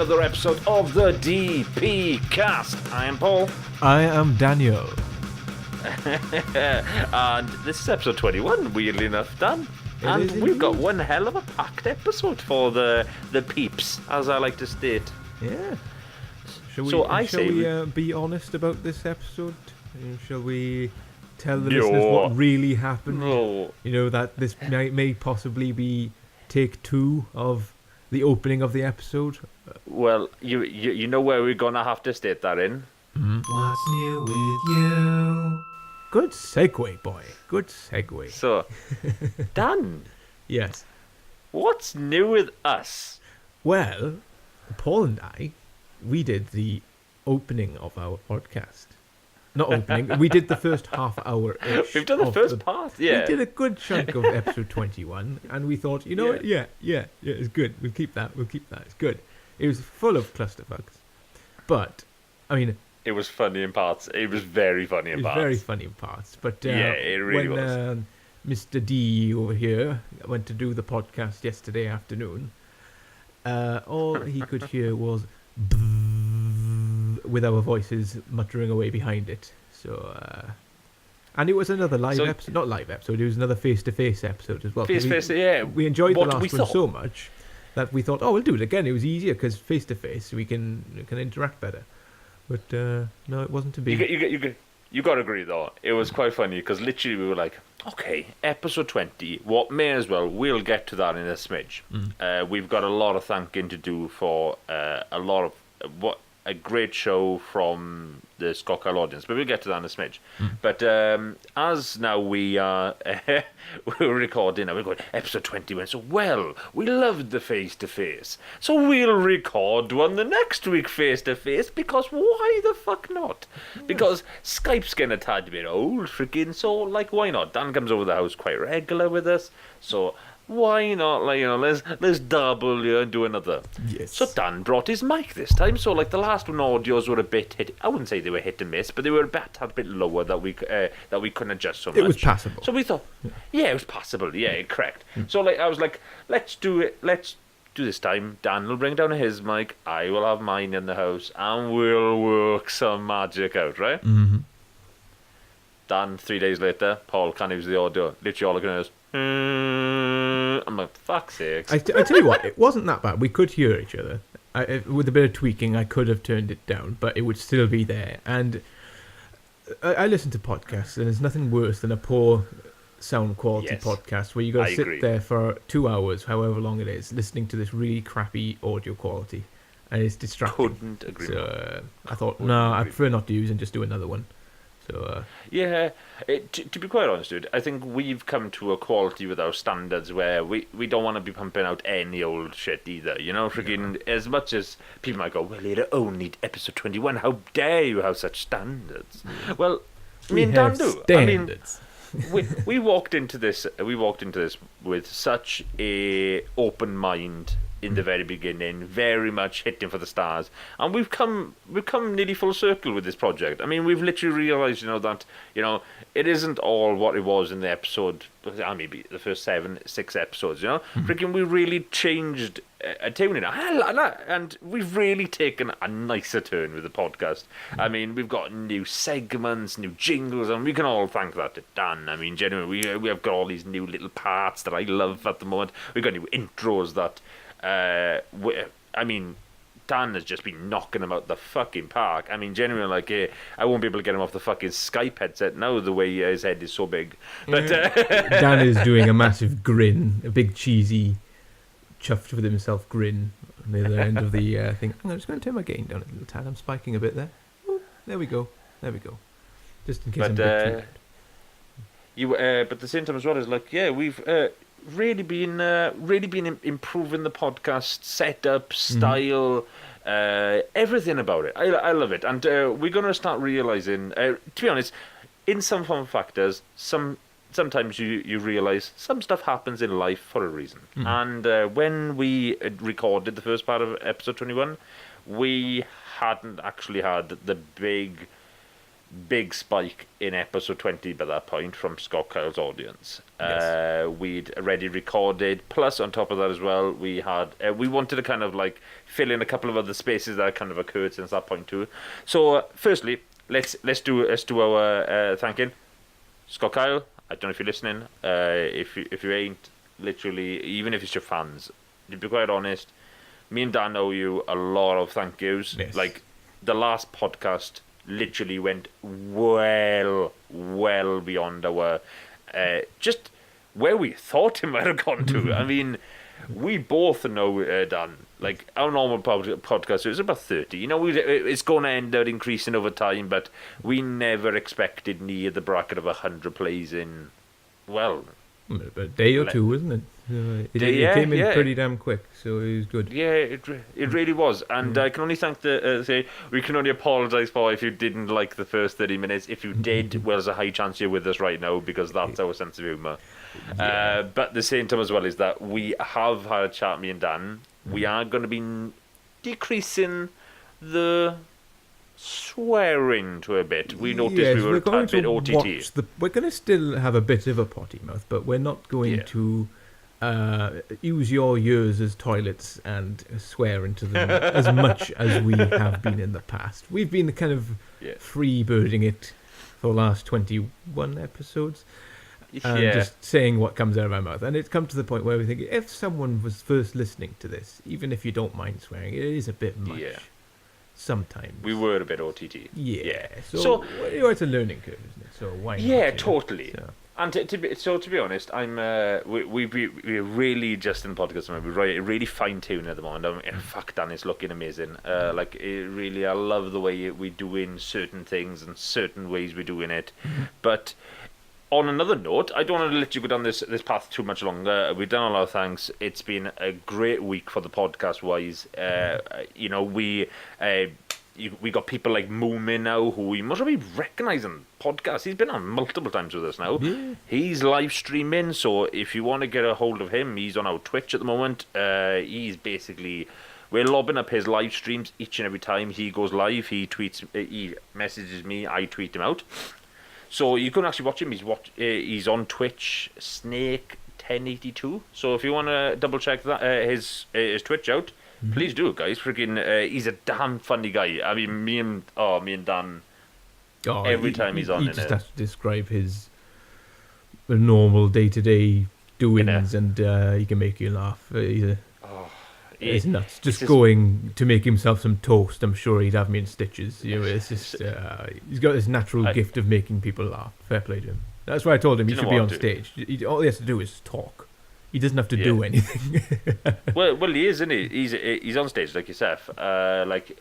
another episode of the DPCast. I am Paul. I am Daniel. And this is episode 21, weirdly enough, Dan. And we've got one hell of a packed episode for the peeps, as I like to state. Yeah. Shall we be honest about this episode? Shall we tell the listeners what really happened? No. You know, that this may possibly be take 2 of the opening of the episode. Well, you know where we're going to have to state that in? What's new with you? Good segue, boy. Good segue. So, Dan. Yes. What's new with us? Well, Paul and I, we did the opening of our podcast. Not opening, we did the first half hour-ish. We've done the first part, yeah. We did a good chunk of episode 21, and we thought, you know what, yeah, it's good. We'll keep that, it's good. It was full of clusterfucks. But, I mean... It was funny in parts. It was very funny in parts. Very funny in parts. But yeah, it really was. Mr. D over here went to do the podcast yesterday afternoon, all he could hear was... with our voices muttering away behind it. So, and it was another live episode, not live episode, it was another face-to-face episode as well. Face-to-face, yeah. We enjoyed the last one so much that we thought, we'll do it again. It was easier because face-to-face we can interact better. But no, it wasn't to be. You got to agree, though. It was quite funny because literally we were like, okay, episode 20, what may as well, we'll get to that in a smidge. We've got a lot of thanking to do for a lot of a great show from the Scott Kyle audience, but we'll get to that in a smidge. But as now we are we're recording, and we're going, episode 20 went so well. We loved the face-to-face. So we'll record one the next week face-to-face, because why the fuck not? Because Skype's getting a tad bit old, freaking, so, like, why not? Dan comes over the house quite regular with us, so... Why not, let's double and do another. Yes. So Dan brought his mic this time. So like the last one, audios were a bit hit. I wouldn't say they were hit and miss, but they were a bit lower that we couldn't adjust so much. It was passable. So we thought, yeah, it was passable. Yeah, correct. So like I was like, let's do it. Let's do this time. Dan will bring down his mic. I will have mine in the house, and we'll work some magic out, right? Mm-hmm. Dan, 3 days later, Paul can't use the audio. Literally all I can hear is. I'm like, fuck's sake. I tell you what, it wasn't that bad. We could hear each other. With a bit of tweaking, I could have turned it down, but it would still be there. And I listen to podcasts, and there's nothing worse than a poor sound quality podcast where you got to sit there for 2 hours, however long it is, listening to this really crappy audio quality, and it's distracting. Couldn't agree. So I thought, I prefer not to use and just do another one. So, to be quite honest, dude, I think we've come to a quality with our standards where we don't want to be pumping out any old shit either, you know, freaking, as much as people might go, well, it only episode 21, how dare you have such standards? Well, me and Dan do. Standards. I mean, we walked into this with such a open mind in the very beginning, very much hitting for the stars, and we've come nearly full circle with this project. I mean, we've literally realised, that it isn't all what it was in the episode, maybe the first 6 episodes. Freaking, we really changed a tune in it, and we've really taken a nicer turn with the podcast. I mean, we've got new segments, new jingles, and we can all thank that to Dan. I mean, genuinely, we have got all these new little parts that I love at the moment. We've got new intros that. I mean, Dan has just been knocking him out the fucking park. I mean, genuinely, I won't be able to get him off the fucking Skype headset now, the way his head is so big. But Dan is doing a massive grin, a big cheesy, chuffed with himself grin on the other end of the thing. I'm just going to turn my gain down a little tad. I'm spiking a bit there. Oh, there we go. Just in case I'm a bit too loud. But at the same time as well, is like, we've... really been improving the podcast setup, style, everything about it. I love it, and we're going to start realising, to be honest, in some form factors, sometimes you realise some stuff happens in life for a reason. And when we recorded the first part of episode 21, we hadn't actually had the big big spike in episode 20 by that point from Scott Kyle's audience. Yes. We'd already recorded, plus on top of that as well, we had we wanted to kind of like fill in a couple of other spaces that kind of occurred since that point too. So firstly, let's do our thanking. Scott Kyle, I don't know if you're listening. If you ain't, literally, even if it's your fans, to be quite honest, me and Dan owe you a lot of thank yous. Yes. Like the last podcast literally went well beyond our just where we thought it might have gone to. I mean, we both know, Dan, like our normal podcast is about 30. You know, it's going to end up increasing over time, but we never expected near the bracket of 100 plays in, well, A day or two, wasn't it? It came in pretty damn quick, so it was good. Yeah, it really was, and I can only we can only apologise for if you didn't like the first 30 minutes. If you did, well, there's a high chance you're with us right now because that's our sense of humour. Yeah. But at the same time as well is that we have had a chat, me and Dan. We are going to be decreasing the swearing to a bit. We noticed we were a tad bit OTT. We're going to still have a bit of a potty mouth, but we're not going to use your ears as toilets and swear into them as much as we have been in the past. We've been kind of free-birding it for the last 21 episodes. And just saying what comes out of our mouth. And it's come to the point where we think if someone was first listening to this, even if you don't mind swearing, it is a bit much. Sometimes. We were a bit OTT. Yeah. So it's a learning curve, isn't it? So why not? Yeah, totally. So. And to be honest, I'm we're really just in podcast. We're really fine tuned at the moment. Fuck, Dan is looking amazing. Like it really, I love the way we're doing certain things and certain ways we're doing it. But on another note, I don't want to let you go down this path too much longer. We've done a lot of thanks. It's been a great week for the podcast wise. You know, we got people like Moomin now who we must be recognising podcasts. He's been on multiple times with us now. Yeah. He's live streaming, so if you want to get a hold of him, he's on our Twitch at the moment. He's basically, we're lobbing up his live streams each and every time he goes live. He messages me, I tweet him out. So you can actually watch him. He's on Twitch, Snake1082. So if you want to double check that his Twitch out, please do, guys. Freaking, he's a damn funny guy. I mean, me and Dan. Every time he's on, he just has to describe his normal day-to-day doings, and he can make you laugh. He's nuts. Just going to make himself some toast, I'm sure he'd have me in stitches. You know, it's just he's got this natural gift of making people laugh. Fair play to him. That's why I told him he should be on stage. All he has to do is talk. He doesn't have to do anything. well, he is, isn't he? He's on stage like yourself. I've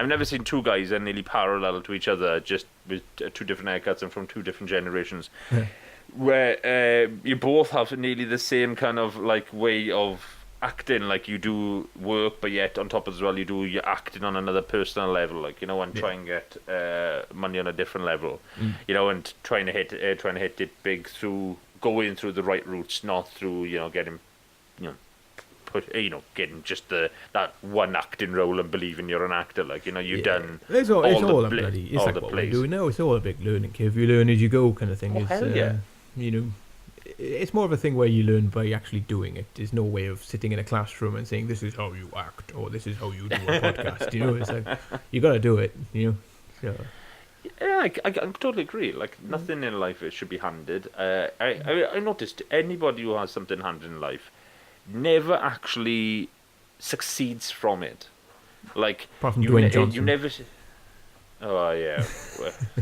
never seen two guys that are nearly parallel to each other, just with two different haircuts and from two different generations. Where you both have nearly the same kind of like way of acting, like you do work, but yet on top of it as well, you're acting on another personal level, like, you know, and try and get money on a different level, you know, and trying to hit it big through going through the right routes, not through, you know, getting, you know, getting just that one acting role and believing you're an actor, like, you know, you've done it's all a bloody, it's like what we're doing now. It's all a big learning curve. You learn as you go, kind of thing. You know. It's more of a thing where you learn by actually doing it. There's no way of sitting in a classroom and saying, this is how you act, or this is how you do a podcast. You know, it's like, you got to do it, you know. So. Yeah, I totally agree. Like, nothing in life should be handed. I noticed anybody who has something handed in life never actually succeeds from it. Like, apart from Dwayne Johnson. You never... Oh, yeah.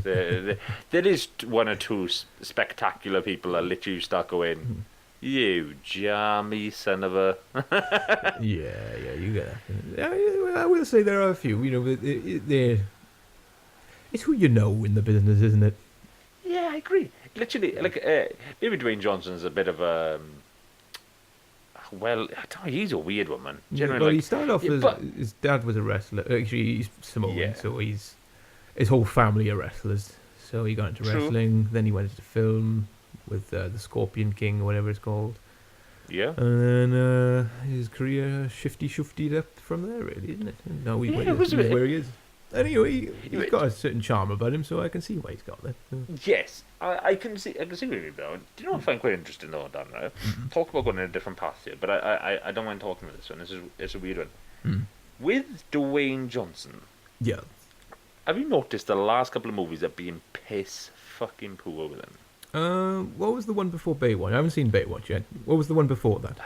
There is one or two spectacular people that literally start going, you jammy son of a... yeah, you get that. I will say there are a few, you know, it's who you know in the business, isn't it? Yeah, I agree. Literally, like, maybe Dwayne Johnson's a bit of a... Well, I don't know, he's a weird one, man. Well, he started off as... His dad was a wrestler. Actually, he's Samoan, so his whole family are wrestlers. So he got into wrestling, then he went into film with the Scorpion King, or whatever it's called. Yeah. And then his career shifted up from there, really, isn't it? No, he's where he is. Anyway, he's got a certain charm about him, so I can see why he's got that. Yes, I can see what you mean though. Do you know what I find quite interesting though, Dan? Right? Talk about going in a different path here, but I don't mind talking about this one. It's a weird one. Mm. With Dwayne Johnson, Yeah. have you noticed the last couple of movies have been piss fucking poor with him? What was the one before Baywatch? I haven't seen Baywatch yet. What was the one before that?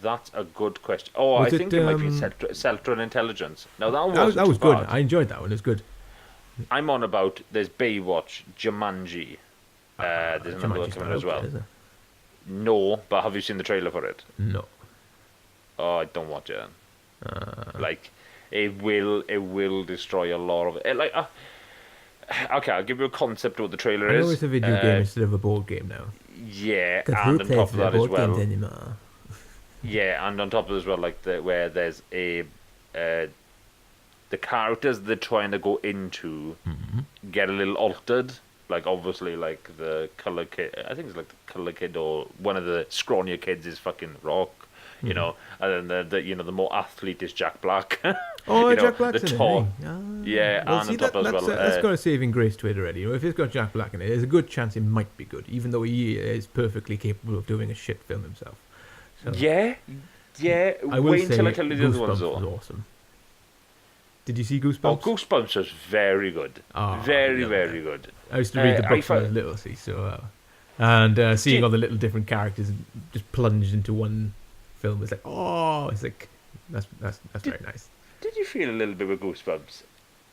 That's a good question. Oh, Was I think it might be Central Intelligence. Now that one That was too good. bad. I enjoyed that one. It was good. I'm on about there's Baywatch, Jumanji. There's another one coming as well. No, but have you seen the trailer for it? No. Oh, don't watch it. Like, it will destroy a lot of it. Like, okay, I'll give you a concept of what the trailer I is. know it's a video game instead of a board game now. Yeah, and on top of that as well. Anymore? Yeah, and on top of it as well, like where there's a the characters they're trying to go into get a little altered. Like obviously, like the color kid, I think it's like the color kid or one of the scrawnier kids is fucking Rock, you know, and then the more athlete is Jack Black. Oh, you know, Jack Black's the in tall, it. yeah, Well, and see, on top as well, that's got a saving grace to it already. You know, if it's got Jack Black in it, there's a good chance it might be good, even though he is perfectly capable of doing a shit film himself. So, yeah. I will Wait say until I tell you the other ones Goosebumps though. was awesome. Did you see Goosebumps? Oh, Goosebumps was very good. Oh, Very I love that. good. I used to read the I book when I fi- was little, see, so and seeing all the little different characters just plunged into one film was like, oh, it's like that's very nice. Did you feel a little bit with Goosebumps?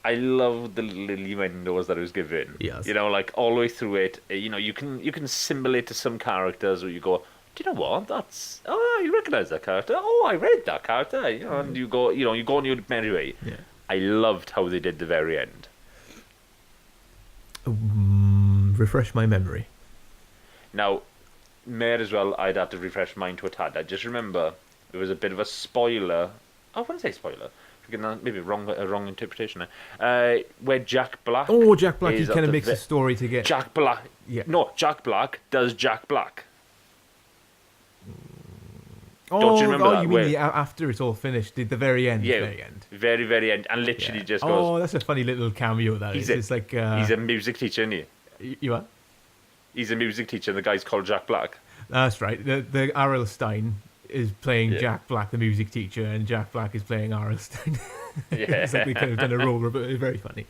I love the little innuendos that it was given. Yes. You know, like all the way through it. You know, you can simulate to some characters where you go, do you know what? You recognise that character. Oh, I read that character. You know, and you go on your merry way. Yeah. I loved how they did the very end. Refresh my memory. Now, may as well, I'd have to refresh mine to a tad. I just remember it was a bit of a spoiler. I wouldn't say spoiler. Maybe a wrong interpretation there. Where Jack Black. Oh, Jack Black, he is kind at of the makes a story to get. Jack Black. Yeah. No, Jack Black does Jack Black. Oh, Don't you remember that? you mean after it's all finished, the very end? Yeah, Very end. very end, and literally Yeah. just goes. Oh, that's a funny little cameo. That He's is. a- It's like He's a music teacher, isn't he? you are. He's a music teacher, and the guy's called Jack Black. That's right. The R.L. Stein is playing Yeah. Jack Black, the music teacher, and Jack Black is playing R.L. Stein. Yeah. It's like they could have done a role, but it's very funny.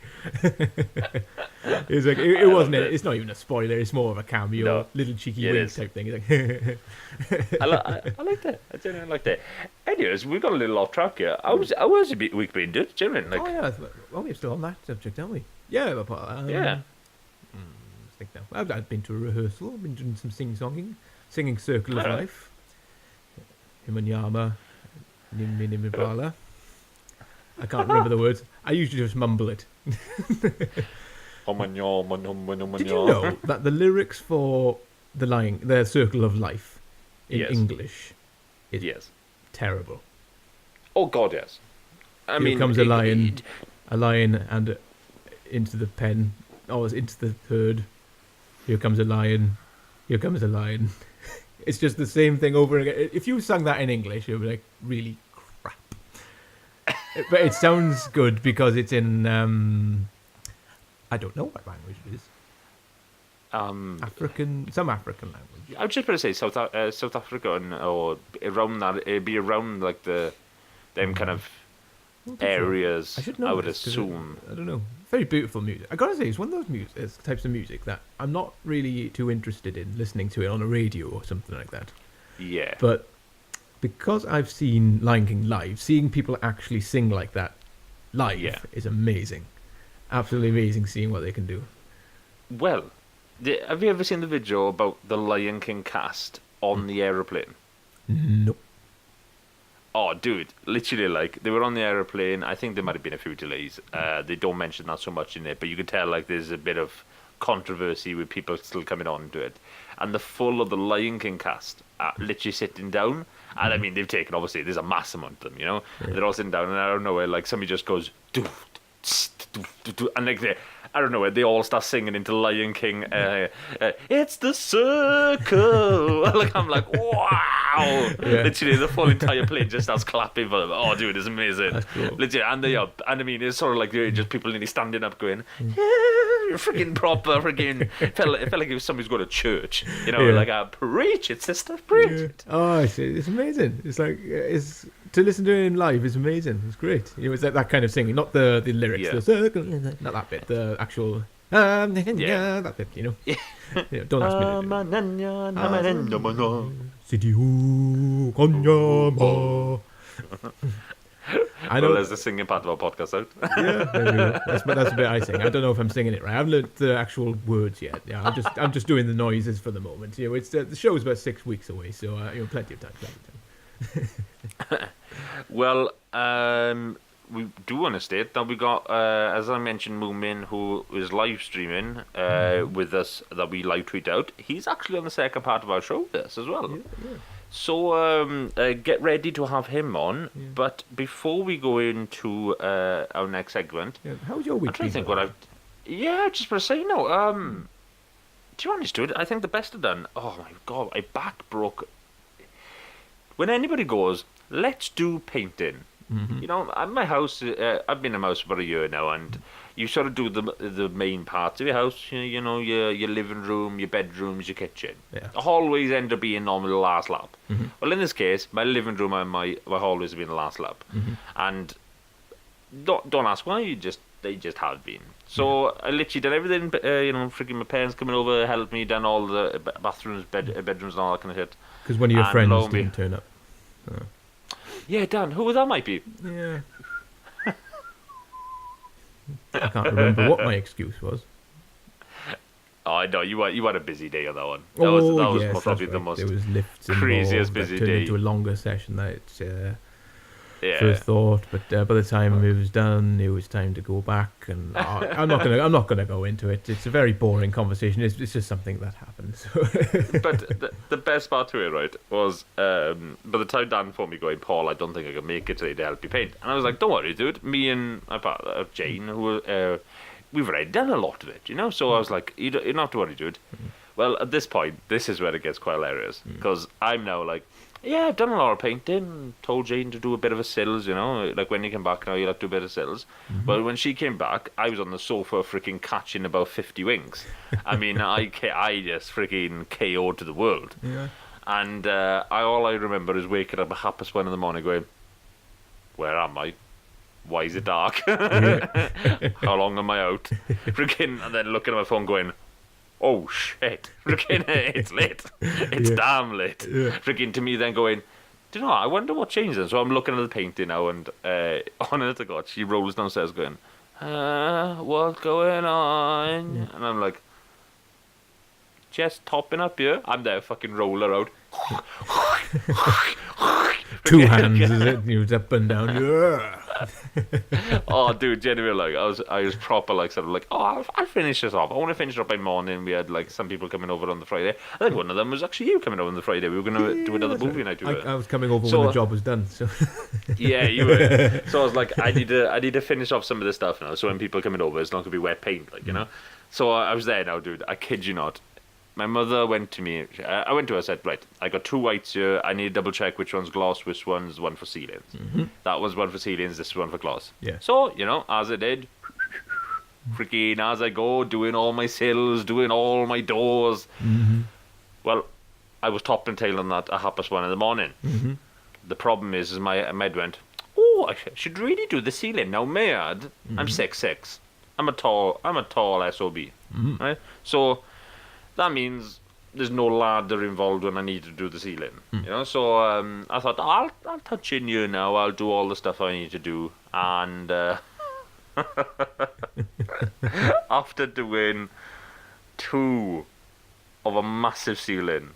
It's like it wasn't. It's not even a spoiler. It's more of a cameo, No. little cheeky Yeah, it wink is. type thing. It's like, I like that. I genuinely like that. Anyways, we got a little off track here. I was a bit weak being done, genuinely. Like, oh yeah, well we're still on that subject, aren't we? Yeah, yeah. Let's think now. I've been to a rehearsal. I've been doing some singing Circle of Alright. Life. Himanyama, Nimibala. I can't remember the words. I usually just mumble it. Did you know that the lyrics for the Circle of Life in Yes. English is Yes. terrible? Oh God, yes. I Here comes a lion, and into the pen. Oh, it's into the herd. Here comes a lion. Here comes a lion. It's just the same thing over and again. If you sang that in English, you'd be like, really crap. But it sounds good because it's in, I don't know what language it is. Some African language. I was just going to say South African or around that. It'd be around like them kind of areas. I should know. I would this 'cause assume. I don't know. Very beautiful music. I gotta say, it's one of those types of music that I'm not really too interested in listening to it on a radio or something like that. Yeah. But because I've seen Lion King live, seeing people actually sing like that live Yeah. is amazing. Absolutely amazing seeing what they can do. Well, have you ever seen the video about the Lion King cast on the aeroplane? Nope. Oh, dude, literally, like, they were on the aeroplane. I think there might have been a few delays. They don't mention that so much in it, but you can tell, like, there's a bit of controversy with people still coming on to it. And the full of the Lion King cast are literally sitting down. And, I mean, they've taken, obviously, there's a mass amount of them, you know? Yeah. They're all sitting down, and out of nowhere, like, somebody just goes, doof, tss, doof, doof, doof, and, like, I don't know, they all start singing into Lion King. It's the circle. I'm like, wow. Yeah. Literally, the full entire plane just starts clapping for them. Oh, dude, it's amazing. That's cool. Literally, and they up. And I mean, it's sort of like just people nearly standing up going, yeah, freaking proper, freaking. It felt like it was somebody's going to church. Like, preach it, sister, preach it. Oh, I see. It's amazing. It's like, to listen to it in live is amazing. It's great. It's like that kind of singing, not the lyrics, Yeah. the circle, not that bit, the actual, that bit, Yeah, don't ask me to do it. Sidiu Konyama. I know. Well, there's the singing part of our podcast out. Yeah, there we go. That's the bit I sing. I don't know if I'm singing it right. I haven't learned the actual words yet. Yeah, I'm just doing the noises for the moment. It's the show's about 6 weeks away, so plenty of time. Well, we do want to state that we got, as I mentioned, Moomin, who is live streaming with us, that we live tweet out. He's actually on the second part of our show with us as well. Yeah. So get ready to have him on. Yeah. But before we go into our next segment, how's your week? I'm trying to think what I've. Yeah, just for saying no. To be honest, dude, I think the best I've done. Oh my god, my back broke. When anybody goes, let's do painting. Mm-hmm. At my house, I've been in my house for a year now, and you sort of do the main parts of your house. Your living room, your bedrooms, your kitchen. Yeah. The hallways end up being normally the last lap. Mm-hmm. Well, in this case, my living room and my hallways have been the last lap, and don't ask why. They just have been. So I literally did everything. Freaking my parents coming over, helped me, done all the bathrooms, bedrooms, and all that kind of shit. Because one of your friends didn't turn up. Oh. Yeah, Dan, who that might be? Yeah. I can't remember what my excuse was. Oh, I know you had a busy day on that one. That was yes, probably right. the most there was lifts craziest involved, busy that turned day. into a longer session that Yeah. first thought, but by the time it was done, it was time to go back, and I'm not gonna go into it. It's a very boring conversation. It's just something that happened. So. But the best part to it, right, was by the time Dan phoned me going, Paul, I don't think I can make it today to help you paint, and I was like, don't worry, dude. Me and my partner Jane, who we've already done a lot of it, So I was like, you don't have to worry, dude. Well, at this point, this is where it gets quite hilarious, because I'm now like, yeah, I've done a lot of painting. Told Jane to do a bit of a sills, Like when you come back now, you'll have to do a bit of sills. But when she came back, I was on the sofa freaking catching about 50 winks. I mean, I just freaking KO'd to the world. Yeah. And all I remember is waking up at 1:30 in the morning going, where am I? Why is it dark? How long am I out? Freaking, and then looking at my phone going, oh shit, freaking it's late. It's damn late. Yeah. Freaking to me then going, do you know what? I wonder what changed then. So I'm looking at the painting now, and honest to God, she rolls downstairs going, what's going on? And I'm like, just topping up here. I'm there fucking roll her out. Two hands, is it? You was up and down. Yeah. Oh, dude, genuinely, like I was proper, like sort of like, oh, I'll finish this off. I want to finish it up by morning. We had like some people coming over on the Friday. I think one of them was actually you coming over on the Friday. We were going to do another movie night. I was coming over when the job was done. So yeah, you were. So I was like, I need to finish off some of this stuff now. So when people are coming over, it's not going to be wet paint, like So I was there now, dude. I kid you not. My mother went to me. I went to her and said, right, I got 2 whites here. I need to double check which one's gloss, which one's one for ceilings. That was one for ceilings, this is one for gloss. Yeah. So, as I did, freaking as I go, doing all my sills, doing all my doors. Well, I was top and tail on that at 1:30 in the morning. The problem is my head went, oh, I should really do the ceiling. Now, Mayad, I'm 6'6". I'm a tall SOB. Right? So that means there's no ladder involved when I need to do the ceiling. So I thought, I'll touch in here now. I'll do all the stuff I need to do. And after doing 2 of a massive ceiling,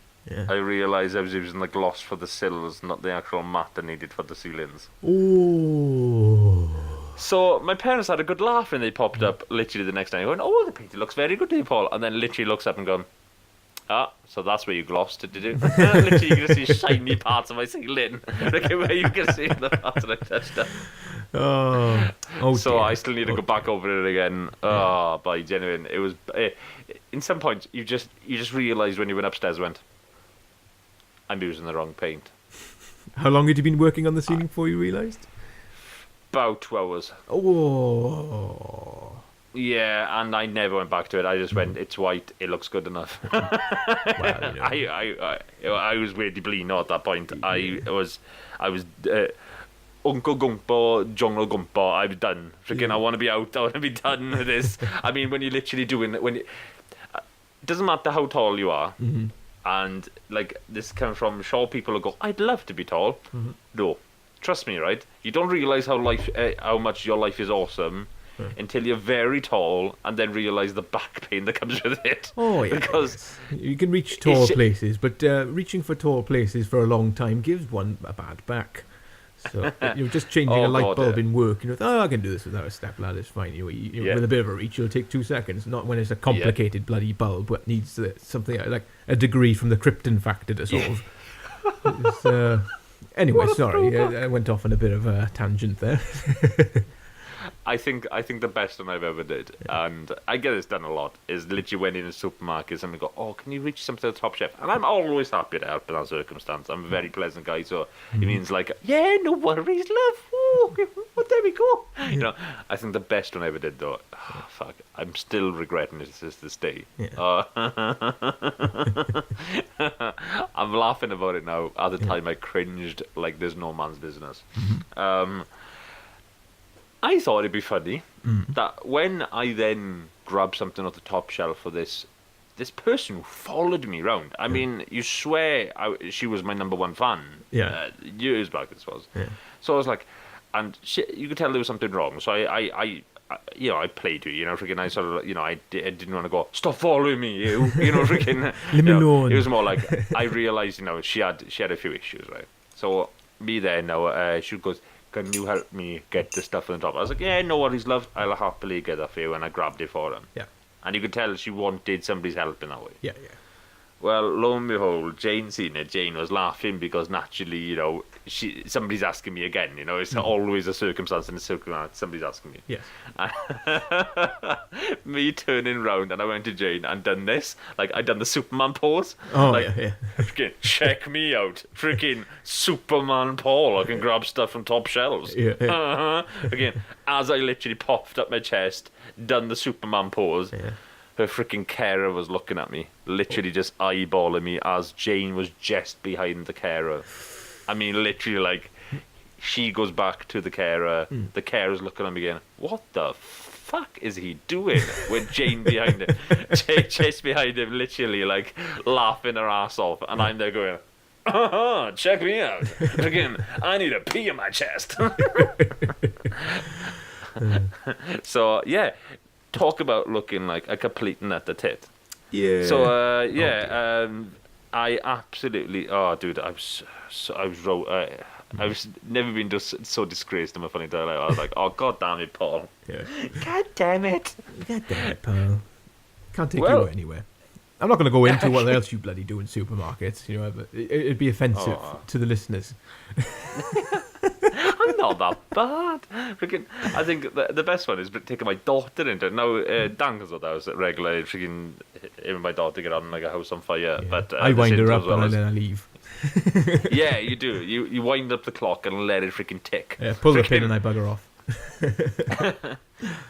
I realised I was using the gloss for the sills, not the actual mat I needed for the ceilings. Oh. So my parents had a good laugh and they popped up literally the next day going, oh, the painting looks very good to you, Paul. And then literally looks up and gone, Ah, so that's where you glossed it, did you? Literally, you're going to see shiny parts of my ceiling. Look at where you can see the parts that I touched up. Oh So dear. I still need to go back over it again. Oh, by genuine, it was. In some points, you just realised when you went upstairs, went, I'm using the wrong paint. How long had you been working on the ceiling before you realised? About 2 hours. Oh. Yeah, and I never went back to it. I just went, it's white, it looks good enough. Well, you know. I was weirdly bleeding at that point. I was Uncle Gumpo, Jungle Gumpo. I was done. Freaking, I want to be out. I want to be done with this. I mean, when you're literally doing it, it doesn't matter how tall you are. Mm-hmm. And like this comes from sure people will go, I'd love to be tall. Mm-hmm. No, trust me, right? You don't realize how much your life is awesome. Until you're very tall and then realise the back pain that comes with it. Oh, yeah. Because you can reach tall places, but reaching for tall places for a long time gives one a bad back. So you're just changing a light bulb in work. You know, I can do this without a step ladder. It's fine. You with a bit of a reach, it'll take 2 seconds. Not when it's a complicated bloody bulb that needs something like a degree from the Krypton factor to solve. Anyway, sorry, I went off on a bit of a tangent there. I think the best one I've ever did, and I get this done a lot, is literally when in a supermarket and go, oh, can you reach something to the top shelf? And I'm always happy to help in that circumstance. I'm a very pleasant guy, so it means like, yeah, no worries, love. Oh, well, there we go. You know, I think the best one I ever did though, fuck, I'm still regretting it to this day. Yeah. I'm laughing about it now. At the time, I cringed like there's no man's business. I thought it'd be funny that when I then grabbed something off the top shelf for this person who followed me round. I mean, you swear she was my number one fan. Yeah. Years back this was. Yeah. So I was like, and you could tell there was something wrong. So I I played to it, freaking. I sort of, I didn't want to go, stop following me, freaking. Leave me alone. It was more like I realised, she had a few issues, right? So me there now, she goes, can you help me get the stuff on the top? I was like, yeah, no worries, love. I'll happily get that for you. And I grabbed it for him. Yeah. And you could tell she wanted somebody's help in that way. Yeah. Well, lo and behold, Jane seen it. Jane was laughing because naturally, somebody's asking me again. It's always a circumstance in a circumstance. Somebody's asking me. Yes. Me turning round and I went to Jane and done this. Like, I done the Superman pose. Oh, like, yeah. Freaking, check me out. Freaking Superman Paul. I can grab stuff from top shelves. Yeah. Again, as I literally popped up my chest, done the Superman pose. Yeah. Her freaking carer was looking at me, literally just eyeballing me as Jane was just behind the carer. I mean, literally, like, she goes back to the carer, the carer's looking at me again, what the fuck is he doing with Jane behind him? Jane just behind him, literally, like, laughing her ass off, and I'm there going, check me out. Again, I need a pee in my chest. So, yeah. Talk about looking like a complete nut at tit. Yeah. So I absolutely. Oh, dude, I was never been just so disgraced in my funny dialogue. I was like, oh, god damn it, Paul. Yeah. God damn it. God damn it, Paul. Can't take you anywhere. I'm not going to go into what else you bloody do in supermarkets. But it'd be offensive to the listeners. I'm not that bad. Freaking, I think the best one is taking my daughter into it. Now, Dan goes out the house regularly. Freaking, him and my daughter get on like a house on fire. Yeah. But I wind her up and then I leave. Yeah, you do. You wind up the clock and let it freaking tick. Yeah, pull the pin and I bugger off.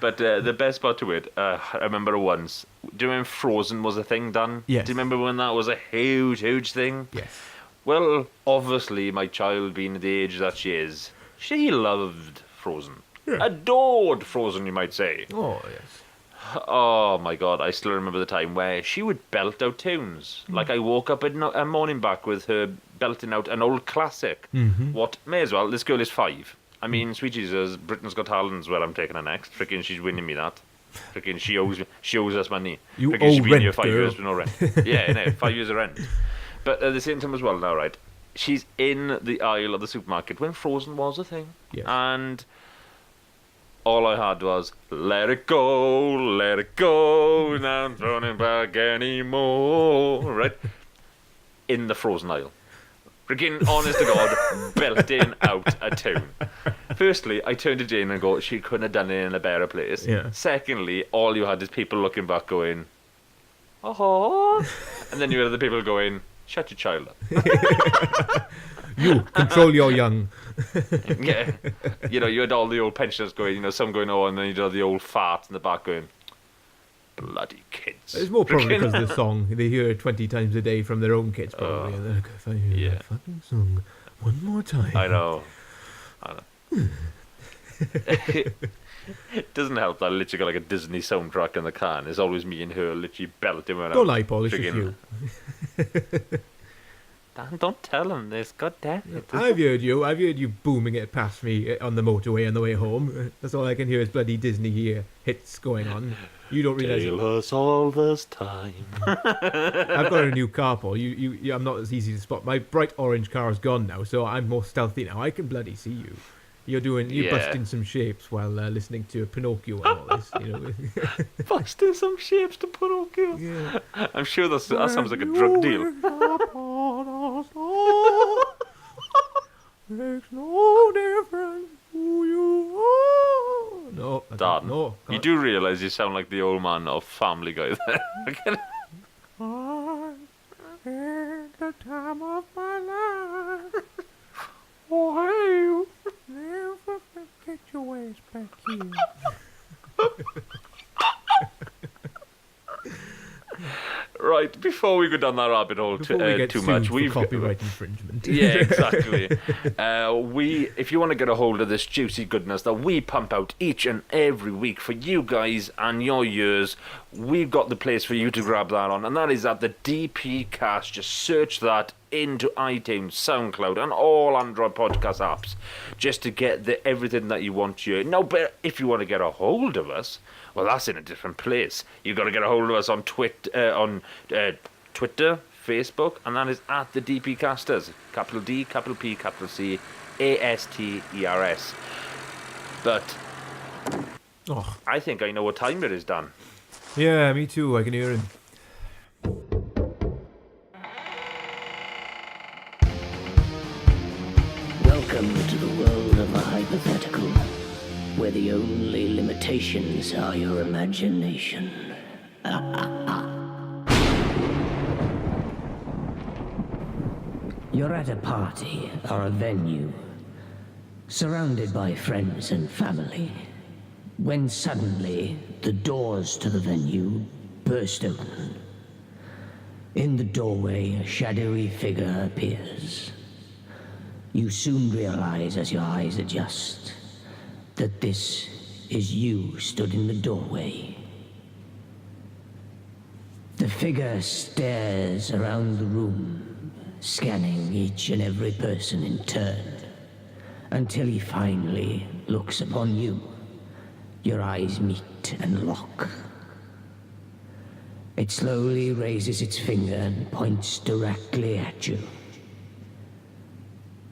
But the best part to it, I remember once. Do you remember Frozen was a thing, Dan? Yes. Do you remember when that was a huge, huge thing? Yes. Well, obviously, my child being the age that she is, she loved Frozen. Yeah. Adored Frozen, you might say. Oh, yes. Oh, my God. I still remember the time where she would belt out tunes. Like, I woke up a morning back with her belting out an old classic. Mm-hmm. What? May as well. This girl is 5. I mean, sweet Jesus, Britain's Got Talent is where I'm taking her next. Freaking, she's winning me that. Freaking, she owes us money. You freaking, owe rent, here 5 girl. years with no rent. Yeah, no, 5 years of rent. But at the same time as well now, right, she's in the aisle of the supermarket when Frozen was a thing. Yes. And all I had was, let it go, now I'm turning back anymore, right? In the frozen aisle. Freaking, honest to God, belting out a tune. Firstly, I turned to Jane and go, she couldn't have done it in a better place. Yeah. Secondly, all you had is people looking back going, oh. And then you had the people going, shut your child up. You control your young. Yeah. You had all the old pensioners going, some going, oh, and then you had the old farts in the back going, bloody kids. It's more probably because of the song. They hear it 20 times a day from their own kids, probably. And they're like, if I hear that fucking song one more time. I know. It doesn't help that I literally got like a Disney soundtrack in the car, and it's always me and her literally belting when Don't lie, Paul, it's just you. Dan, don't tell him this, god damn it. I've heard you booming it past me on the motorway on the way home. That's all I can hear is bloody Disney hits going on. You don't realise. Tell us all this time. I've got a new car, Paul. I'm not as easy to spot. My bright orange car is gone now, so I'm more stealthy now. I can bloody see you. You're busting some shapes while listening to Pinocchio and all this. Busting some shapes to Pinocchio. Yeah. I'm sure that sounds like a drug deal. Makes no difference who you are. No, Dan, no. You do realise you sound like the old man of Family Guy there. I had the time of my life. Oh, hey, never get your ways back here. Right, before we go down that rabbit hole too much, we've copyright infringement. Yeah, exactly. If you want to get a hold of this juicy goodness that we pump out each and every week for you guys and your ears, we've got the place for you to grab that on, and that is at the DPCast. Just search that into iTunes, SoundCloud, and all Android podcast apps, just to get everything that you want here. Now, but if you want to get a hold of us, well, that's in a different place. You've got to get a hold of us on Twitter, Facebook, and that is at the DPcasters. Capital D, capital P, capital C, ASTERS. But I think I know what time it is, Dan. Yeah, me too. I can hear him. Welcome to the world of the hypothetical, where the only limitations are your imagination. You're at a party or a venue, surrounded by friends and family, when suddenly the doors to the venue burst open. In the doorway, a shadowy figure appears. You soon realize as your eyes adjust that this is you stood in the doorway. The figure stares around the room, scanning each and every person in turn, until he finally looks upon you. Your eyes meet and lock. It slowly raises its finger and points directly at you.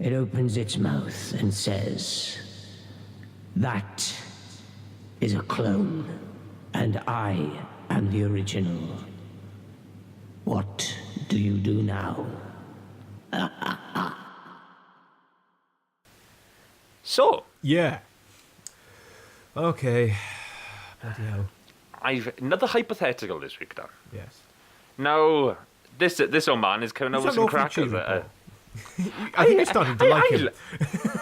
It opens its mouth and says, "That is a clone, and I am the original. What do you do now?" So, yeah. Okay. Bloody hell. I've another hypothetical this week, Dan. Yes. Now, this old man is coming up with some crackers. I think you're starting to like him.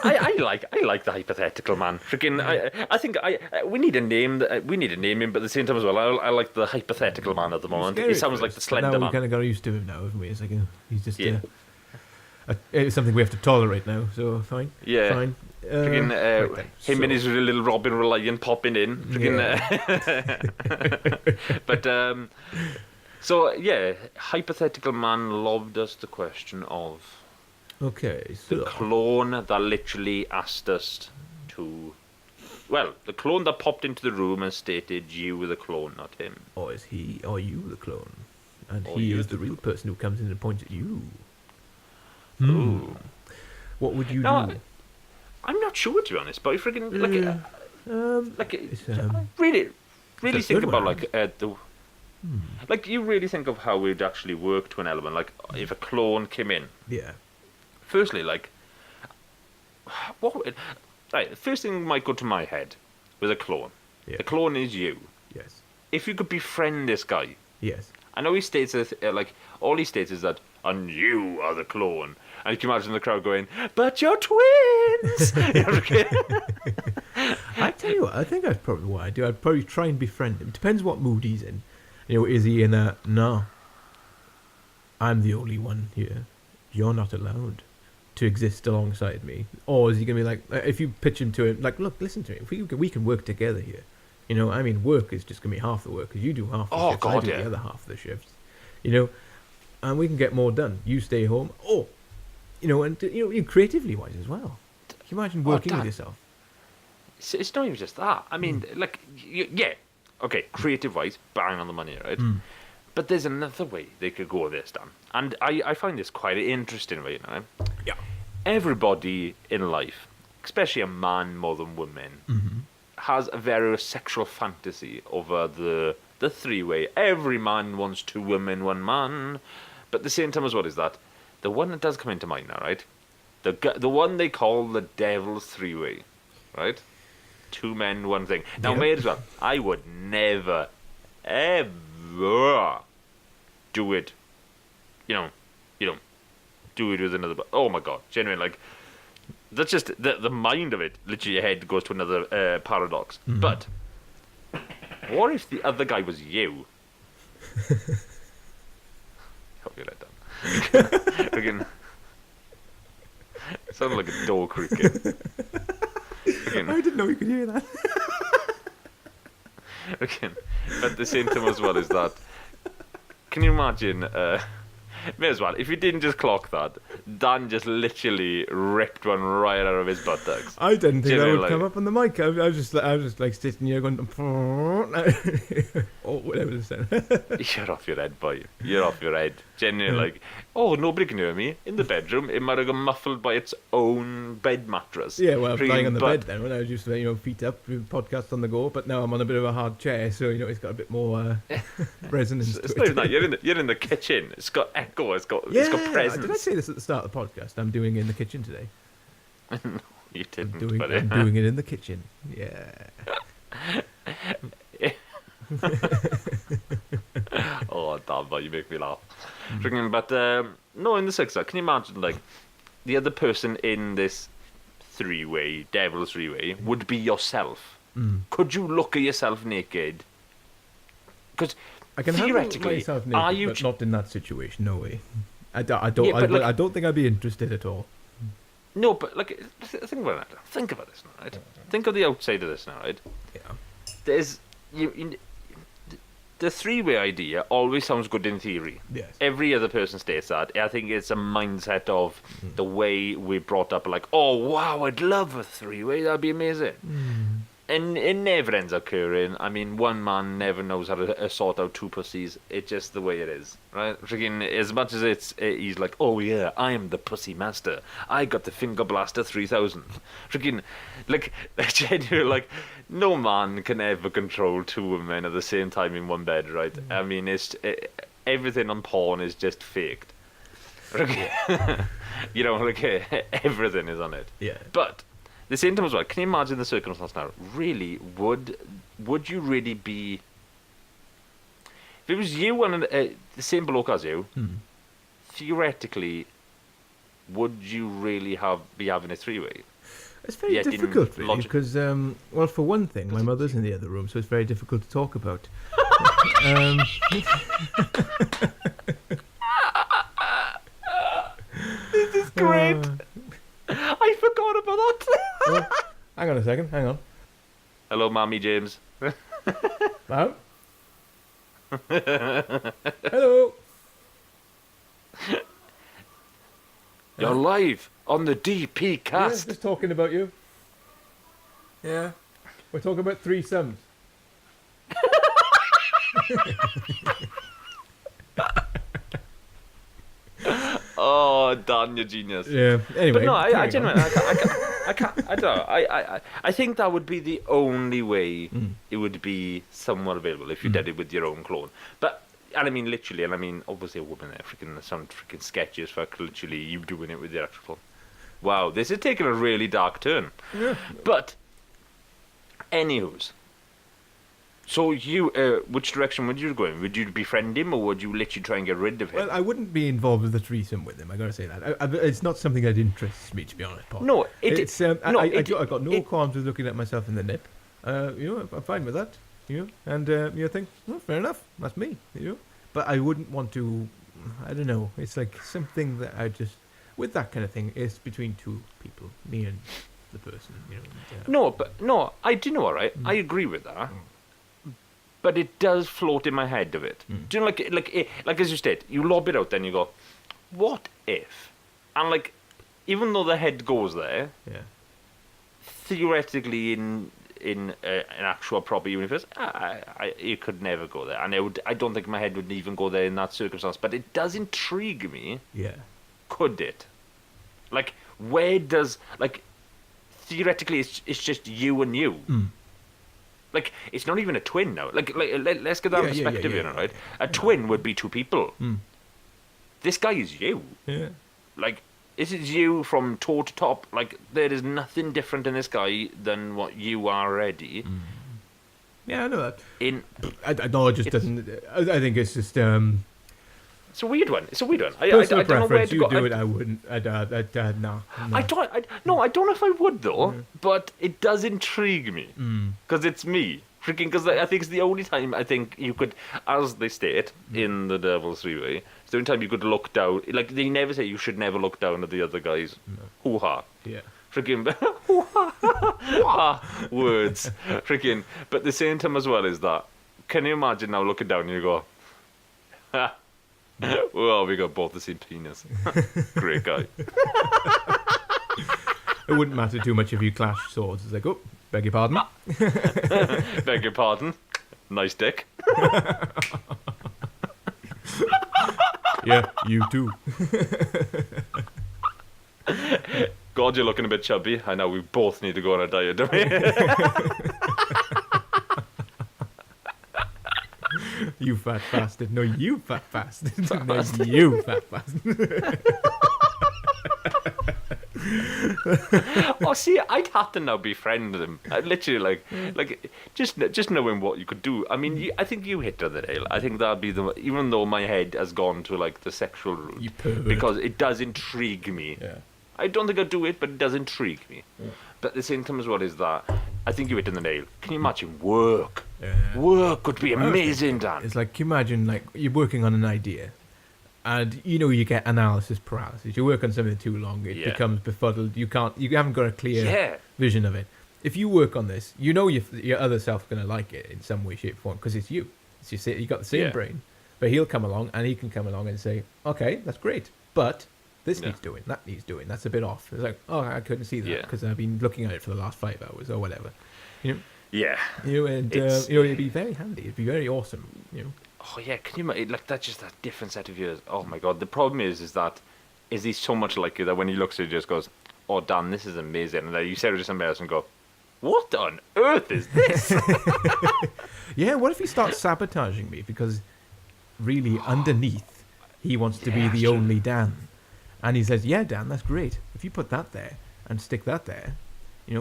I like the hypothetical man. Freaking, I think we need a name. We need to name him, but at the same time as well, I like the hypothetical man at the moment. He sounds like the Slender Man. Man. We kind of got used to him now, haven't we? It's like he's just it's something we have to tolerate now. So fine. Yeah. Fine. Freaking, him and his little Robin Reliant popping in. Freaking, but so yeah, hypothetical man lobbed us the question of. Okay, so the clone that literally asked us to... Well, the clone that popped into the room and stated, "You were the clone, not him." Or is he, or you the clone? And or he is the real person who comes in and points at you. Ooh. What would you do? I'm not sure, to be honest, but freaking... Like, It's, really it's a think good about one. like you really think of how it actually work to an element. Like, if a clone came in, Yeah. firstly, like, right, the first thing that might go to my head with a clone. Yeah. The clone is you. Yes. If you could befriend this guy, Yes. I know he states that, like, all he states is that, and you are the clone. And you can imagine the crowd going, but you're twins! You know, okay? I tell you what, I think that's probably what I'd do. I'd probably try and befriend him. Depends what mood he's in. You know, is he in a, no, I'm the only one here. You're not allowed to exist alongside me. Or is he going to be like, if you pitch him to him, like, look, listen to me. We can work together here. You know, I mean, work is just going to be half the work, because you do half the shifts, I do the other half of the shifts. You know, and we can get more done. You stay home. Oh, you know, and, you know, creatively wise as well. Can you imagine working with yourself? It's not even just that. I mean, like, yeah, okay, creative-wise, bang on the money, right? But there's another way they could go with this, Dan. And I find this quite interesting, right? You know? Yeah. Everybody in life, especially a man more than women, has a very sexual fantasy over the three-way. Every man wants two women, one man. But at the same time as well is that, the one that does come into mind now, right? The one they call the devil's three-way, right? Two men, one thing. Now, may as well, I would never, ever do it. You know, do it with another. Oh my God, genuinely, like, that's just the mind of it. Literally, your head goes to another paradox. But what if the other guy was you? Hope you let down. Again, it sounded like a door creaking. Again, I didn't know you could hear that. again, at the same time as well is that. Can you imagine? May as well. If you didn't just clock that, Dan just literally ripped one right out of his buttocks. I didn't think that would Like, come up on the mic. I was just like sitting here going, or whatever it said. You're off your head, boy. You're off your head. Genuinely, like, oh, nobody can hear me in the bedroom. It might have got muffled by its own bed mattress. Yeah, well, I was lying on the But- bed then when I was used to, you know, feet up, podcast on the go. But now I'm on a bit of a hard chair, so you know it's got a bit more resonance. It's to not it. even that. You're in the kitchen. It's got echo. It's got presence. Did I say this at the start of the podcast? I'm doing it in the kitchen today. You I'm didn't. doing, but I'm doing it in the kitchen. Yeah. Oh, damn, but you make me laugh. But no, in the sixer, can you imagine, like, the other person in this three-way, devil's three-way, would be yourself? Could you look at yourself naked? Because I can handle theoretically, myself are naked, you? but not in that situation. No way. I Yeah, but, like- I don't think I'd be interested at all. No, but like, think about it. Think about this now, right? Think of the outside of this now, right? Yeah. There's the three-way idea always sounds good in theory. Yes. Every other person states that. I think it's a mindset of the way we brought up, like, oh wow, I'd love a three-way, that'd be amazing. And it never ends occurring. I mean, one man never knows how to sort out two pussies. It's just the way it is, right? Freaking, as much as he's like, oh yeah, I am the pussy master. I got the finger blaster 3000. Freaking, like, genuinely, like, no man can ever control two women at the same time in one bed, right? I mean, everything on porn is just faked. You know, like, everything is on it. Yeah. But the same time as well, can you imagine the circumstance now? Really, would you really be? If it was you and the same bloke as you, theoretically, would you really be having a three-way? It's very Yeah, it didn't difficult, really, logic- because, well, for one thing, my mother's in the other room, so it's very difficult to talk about. This is great. I forgot about that. Oh, hang on a second, hang on. Hello, Mammy James. Hello? Hello? You're live on the Yeah, DPCast. just talking about you. Yeah. We're talking about threesomes. Oh, Dan, you're genius. Yeah, anyway. But no, I carry on. genuinely, I can't. I don't know. I think that would be the only way it would be somewhat available if you did it with your own clone. But and I mean literally, and I mean obviously a woman there, freaking some freaking sketches for literally you doing it with your actual clone. Wow, this is taking a really dark turn. Yeah. But anywho's. So you, which direction would you go in? Would you befriend him, or would you literally try and get rid of him? Well, I wouldn't be involved with the threesome with him. I gotta say that. It's not something that interests me, to be honest, Paul. No, it's I got no qualms with looking at myself in the nip. I'm fine with that. And you think, well, fair enough, that's me. But I wouldn't want to. I don't know. It's like something that I just with that kind of thing. It's between two people, me and the person. No, I do know. All right, I agree with that. But it does float in my head of it. Do you know, like as you said, you lob it out, then you go, what if? And like, even though the head goes there, theoretically in an actual proper universe, it could never go there, and I don't think my head would even go there in that circumstance. But it does intrigue me. Yeah. Could it? Like, where does theoretically it's just you and you. Like, it's not even a twin now. Let's get that perspective in, right? A twin would be two people. This guy is you. Yeah. Like, this is you from toe to top. Like, there is nothing different in this guy than what you are already. Yeah, I know that. I know it just doesn't. I think it's just. It's a weird one. I Personal don't know where preference. to You go. do it. I wouldn't. No. I don't know if I would though. But it does intrigue me because it's me. Freaking, because I think it's the only time I think you could, as they state in the Devil's Three-Way, it's the only time you could look down. Like, they never say you should never look down at the other guys. Hoo-ha. Yeah. Freaking hoo-ha. Words. Freaking. But the same time as well is that, can you imagine now looking down and you go, ha. Well, we got both the same penis. Great guy. It wouldn't matter too much if you clashed swords. It's like, oh, beg your pardon. Beg your pardon. Nice dick. Yeah, you too. God, you're looking a bit chubby. I know we both need to go on a diet, don't we? You fat bastard. No, you fat bastard. No, you fat bastard. Oh, see, I'd have to now befriend them. Literally, like just knowing what you could do. I mean, I think you hit the nail. I think that'd be even though my head has gone to like the sexual route, You pervert. because it does intrigue me. Yeah. I don't think I'd do it, but it does intrigue me. Yeah. But at the same time as well is that I think you hit the nail. Can you imagine work? Yeah. Work would be amazing, Dan. It's like, can you imagine, like, you're working on an idea, and you get analysis paralysis. You work on something too long, it becomes befuddled. You haven't got a clear vision of it. If you work on this, your other self's going to like it in some way, shape, form, because it's you. You got the same brain. But he'll come along, and he can come along and say, okay, that's great, but this needs doing, that needs doing, that's a bit off. It's like, oh, I couldn't see that because I've been looking at it for the last 5 hours or whatever. Yeah. It'd be very handy. It'd be very awesome. Oh yeah, can you imagine? Like, that's just a different set of views. Oh my god, the problem is that he's so much like you that when he looks at you, he just goes, "Oh damn, this is amazing," and then you say it to somebody else and go, "What on earth is this?" Yeah, what if he starts sabotaging me because really underneath he wants to be the only Dan, and he says, "Yeah, Dan, that's great. If you put that there and stick that there,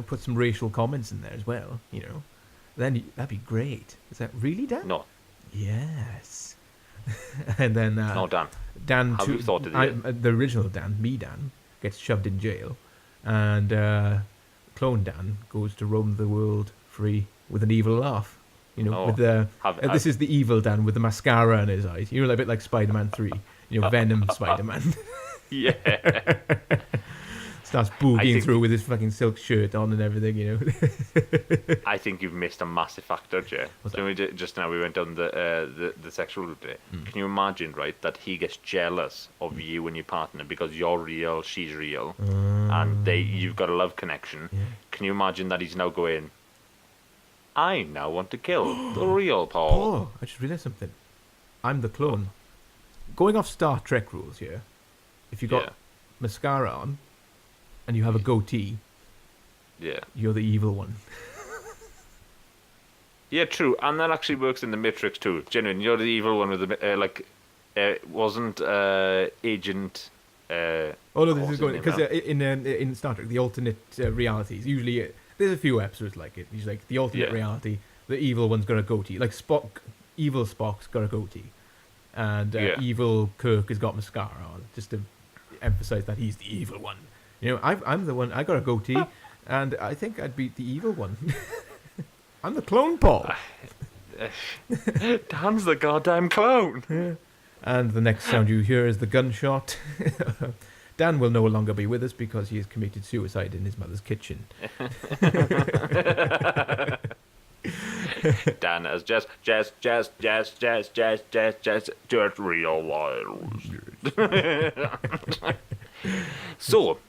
put some racial comments in there as well, then that'd be great." Is that really Dan? No. Yes. And then No, Dan. Dan, Have you thought of it? The original Dan, me Dan, gets shoved in jail, and clone Dan goes to roam the world free with an evil laugh. With the this is the evil Dan with the mascara in his eyes. A bit like Spider-Man 3. Venom Spider-Man. Yeah. Starts boogieing through with his fucking silk shirt on and everything. I think you've missed a massive factor, Jay. Just now we went down the sexual route there. Can you imagine, right, that he gets jealous of you and your partner because you're real, she's real, and you've got a love connection. Yeah. Can you imagine that he's now going, I now want to kill the real Paul. Oh, I just realised something. I'm the clone. Going off Star Trek rules here, if you got mascara on, and you have a goatee, Yeah. You're the evil one. Yeah, true. And that actually works in the Matrix too. Genuine. You're the evil one with the wasn't Agent. Oh no, this what's is his going name because now? in Star Trek, the alternate realities usually there's a few episodes like it. He's like the alternate reality. The evil one's got a goatee, like Spock. Evil Spock's got a goatee, and evil Kirk has got mascara on, just to emphasize that he's the evil one. You know, I'm the one. I got a goatee, and I think I'd beat the evil one. I'm the clone Paul. Dan's the goddamn clone. Yeah. And the next sound you hear is the gunshot. Dan will no longer be with us because he has committed suicide in his mother's kitchen. Dan has just realized. So,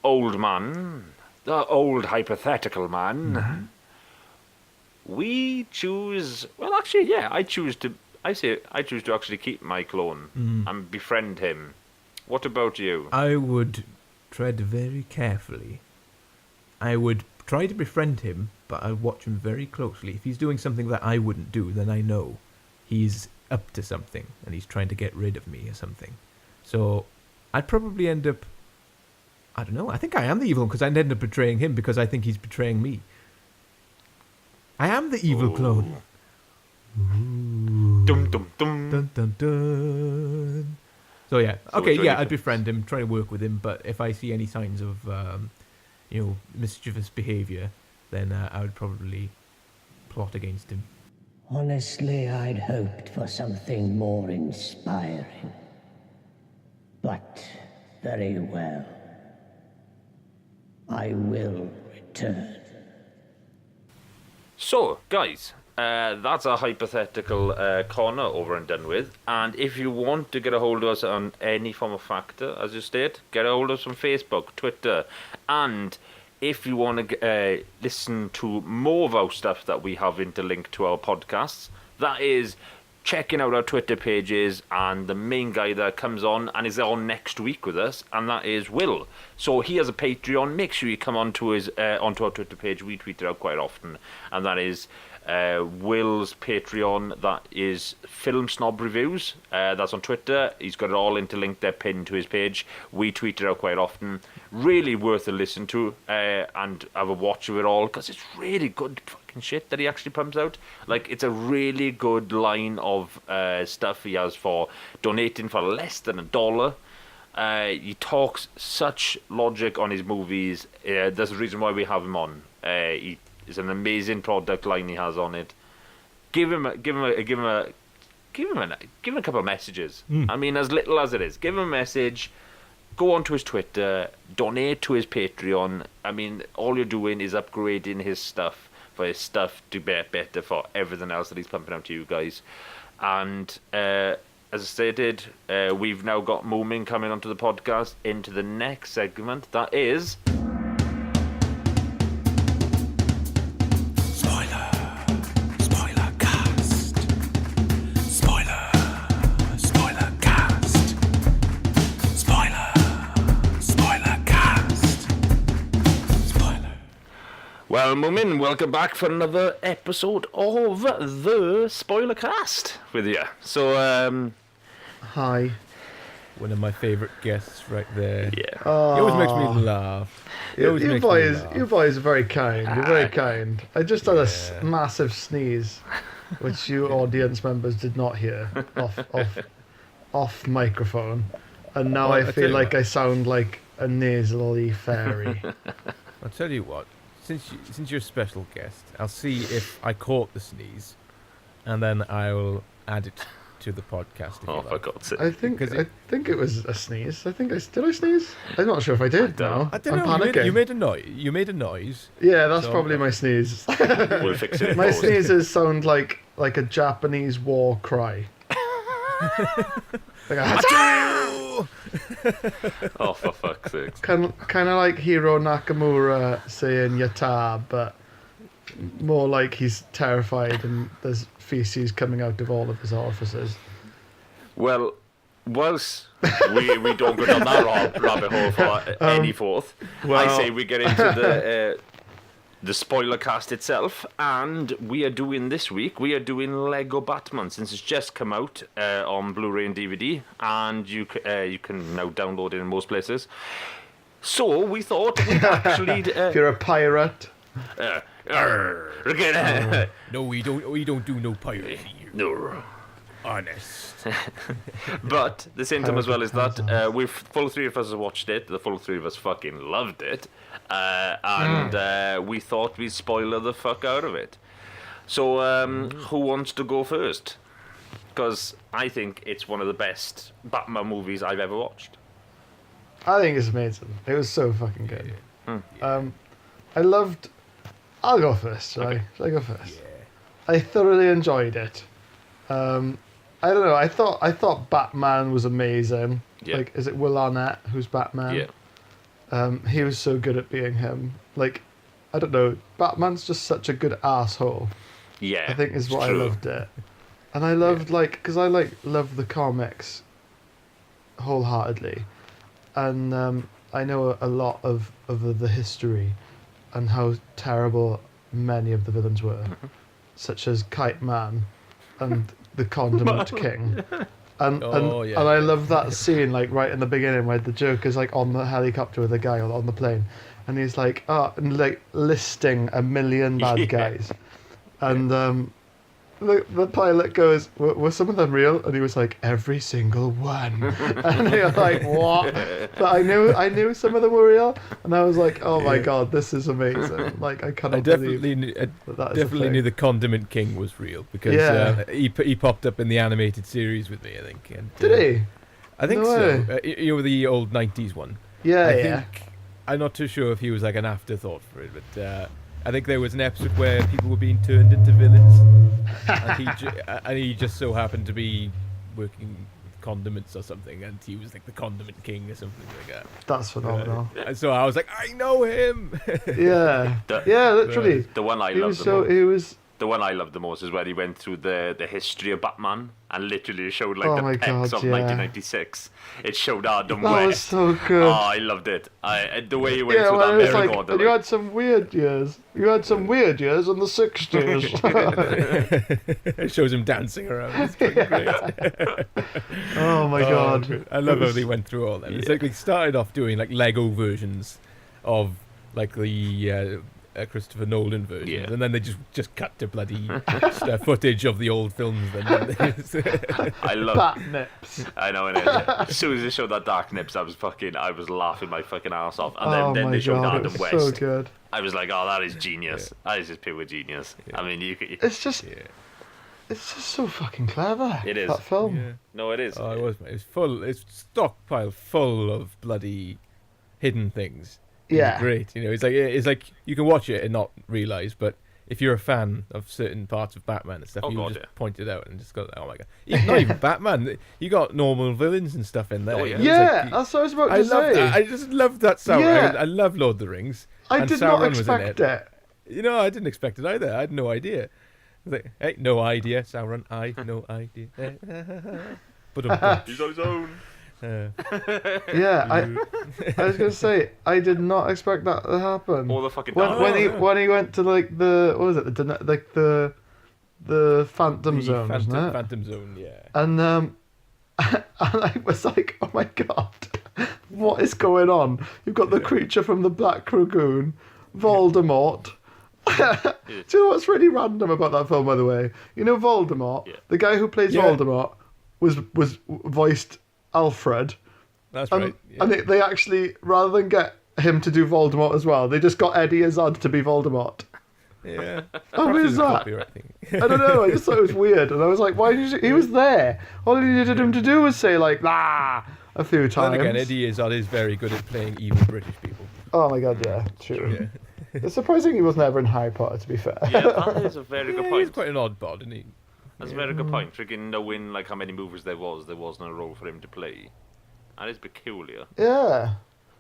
old man, the old hypothetical man. Mm-hmm. We choose. Well, actually, yeah, I choose to actually keep my clone and befriend him. What about you? I would tread very carefully. I would try to befriend him, but I'd watch him very closely. If he's doing something that I wouldn't do, then I know he's up to something and he's trying to get rid of me or something. So I'd probably end up, I don't know, I think I am the evil one because I'd end up betraying him because I think he's betraying me. I am the evil clone. Dum dum dum. Dun, dun, dun. So yeah, okay, yeah, I'd befriend him, try to work with him, but if I see any signs of, mischievous behaviour, then I would probably plot against him. Honestly, I'd hoped for something more inspiring. But very well. I will return. So, guys, that's our hypothetical corner over and done with. And if you want to get a hold of us on any form of factor, as you state, get a hold of us on Facebook, Twitter, and if you want to listen to more of our stuff that we have interlinked to our podcasts, that is checking out our Twitter pages, and the main guy that comes on and is on next week with us, and that is Will. So he has a Patreon. Make sure you come onto our Twitter page. We tweet it out quite often, and that is Will's Patreon. That is Film Snob Reviews. That's on Twitter. He's got it all interlinked there, pinned to his page. We tweet it out quite often. Really worth a listen to and have a watch of it all, because it's really good fucking shit that he actually pumps out. Like, it's a really good line of stuff he has for donating for less than $1. He talks such logic on his movies. There's a reason why we have him on. It's an amazing product line he has on it. Give him a couple of messages. I mean, as little as it is, give him a message. Go onto his Twitter, donate to his Patreon. I mean, all you're doing is upgrading his stuff for his stuff to be better for everything else that he's pumping out to you guys. And as I stated, we've now got Moomin coming onto the podcast into the next segment. That is... Well, Moomin, welcome back for another episode of the Spoilercast with you. So, Hi. One of my favourite guests right there. yeah. He always makes me laugh. You boys are very kind. You're very kind. I just had a massive sneeze, which you audience members did not hear off microphone, and now Well, I feel like I sound like a nasally fairy. I'll tell you what. Since you're a special guest, I'll see if I caught the sneeze, and then I'll add it to the podcast. If you Oh, for like. God's sake. I think it was a sneeze. Did I sneeze? I'm not sure if I did. Now I don't know. I'm panicking. You made a noise. Yeah, that's So- probably my sneeze. We'll fix it in My post. sneezes sound like a Japanese war cry. Like Oh, for fuck's sake. kind of like Hiro Nakamura saying "yata," but more like he's terrified and there's feces coming out of all of his orifices. Well, whilst we don't go down that rabbit hole for any fourth, I say we get into the Spoilercast itself, and we are doing Lego Batman, since it's just come out on Blu-ray and DVD, and you can now download it in most places. So we thought we'd actually... If you're a pirate. No, we don't do no piracy here. No. Honest. But the same time as well is that we've full three of us have watched it. The full three of us fucking loved it, and we thought we'd spoiler the fuck out of it. So who wants to go first? Because I think it's one of the best Batman movies I've ever watched. I think it's amazing. It was so fucking good. I loved... I'll go first, shall I? Shall I go first? Yeah. I thoroughly enjoyed it. I don't know. I thought Batman was amazing. Yeah. Like, is it Will Arnett who's Batman? Yeah. He was so good at being him. Like, I don't know. Batman's just such a good asshole. Yeah. I think is why true. I loved it. And I loved because I love the comics wholeheartedly, and I know a lot of the history and how terrible many of the villains were, such as Kite Man and the Condiment King. And I love that scene, like right in the beginning, where the Joker's like on the helicopter with the guy on the plane, and he's like, listing a million bad guys, and the pilot goes, were some of them real? And he was like, every single one. And you're like, what? But I knew some of them were real, and I was like, oh my god, this is amazing. Like, I cannot believe that definitely knew the Condiment King was real, because he popped up in the animated series with me, I think. And, did he? I think so. You know, the old 90s one. Yeah, I think, I'm not too sure if he was like an afterthought for it, but I think there was an episode where people were being turned into villains, and he just so happened to be working with condiments or something, and he was like the Condiment King or something like that. That's phenomenal. And so I was like, I know him. Yeah, literally. The one I loved the one I loved the most is where he went through the history of Batman and literally showed like the pecs of 1996. It showed Adam West. That was so good. Oh, I loved it. The way he went through that merry-go-round. You had some weird years. You had some weird years in the 60s. It shows him dancing around. It's fucking great. Oh my god. I love how they went through all that. It's like they started off doing like Lego versions of like the Christopher Nolan versions, and then they just cut to bloody footage of the old films. I love Bat Nips. I know, innit? As soon as they showed that Dark Nips, I was laughing my fucking ass off, and then they showed Adam West. So good. I was like, oh, that is genius. That is just pure genius. I mean, it's just so fucking clever. It is. That film. Yeah. No, it is. Oh, it was. It's full. It's stockpile full of bloody hidden things. Yeah. It's great. You know, it's like you can watch it and not realise, but if you're a fan of certain parts of Batman and stuff, point it out and just go, oh my god. Not even Batman. You got normal villains and stuff in there. Oh, yeah. Yeah, that's what I was about to say. That. I just love that Sauron. Yeah. I love Lord of the Rings. I did not expect it. You know, I didn't expect it either. I had no idea. Like, hey, no idea, Sauron. No idea. But he's on his own. Yeah, I was gonna say I did not expect that to happen. All the fucking when he went to like the what was it the Phantom Zone, wasn't it? Phantom Zone, yeah. And and I was like, oh my god, what is going on? You've got the creature from the Black Lagoon, Voldemort. Do you know what's really random about that film, by the way? You know Voldemort, the guy who plays Voldemort was voiced Alfred. That's right. Yeah. And they actually, rather than get him to do Voldemort as well, they just got Eddie Izzard to be Voldemort. Yeah. How weird is that? I don't know. I just thought it was weird, and I was like, "Why did you?" He was there. All he needed him to do was say like "nah" a few times. Then again, Eddie Izzard is very good at playing evil British people. Oh my god, yeah, true. Yeah. It's surprising he wasn't ever in Harry Potter, to be fair. Yeah, that is a very good point. He's quite an odd bod, isn't he? That's a very good point. Freaking knowing like how many movies there wasn't a role for him to play. That is peculiar. Yeah.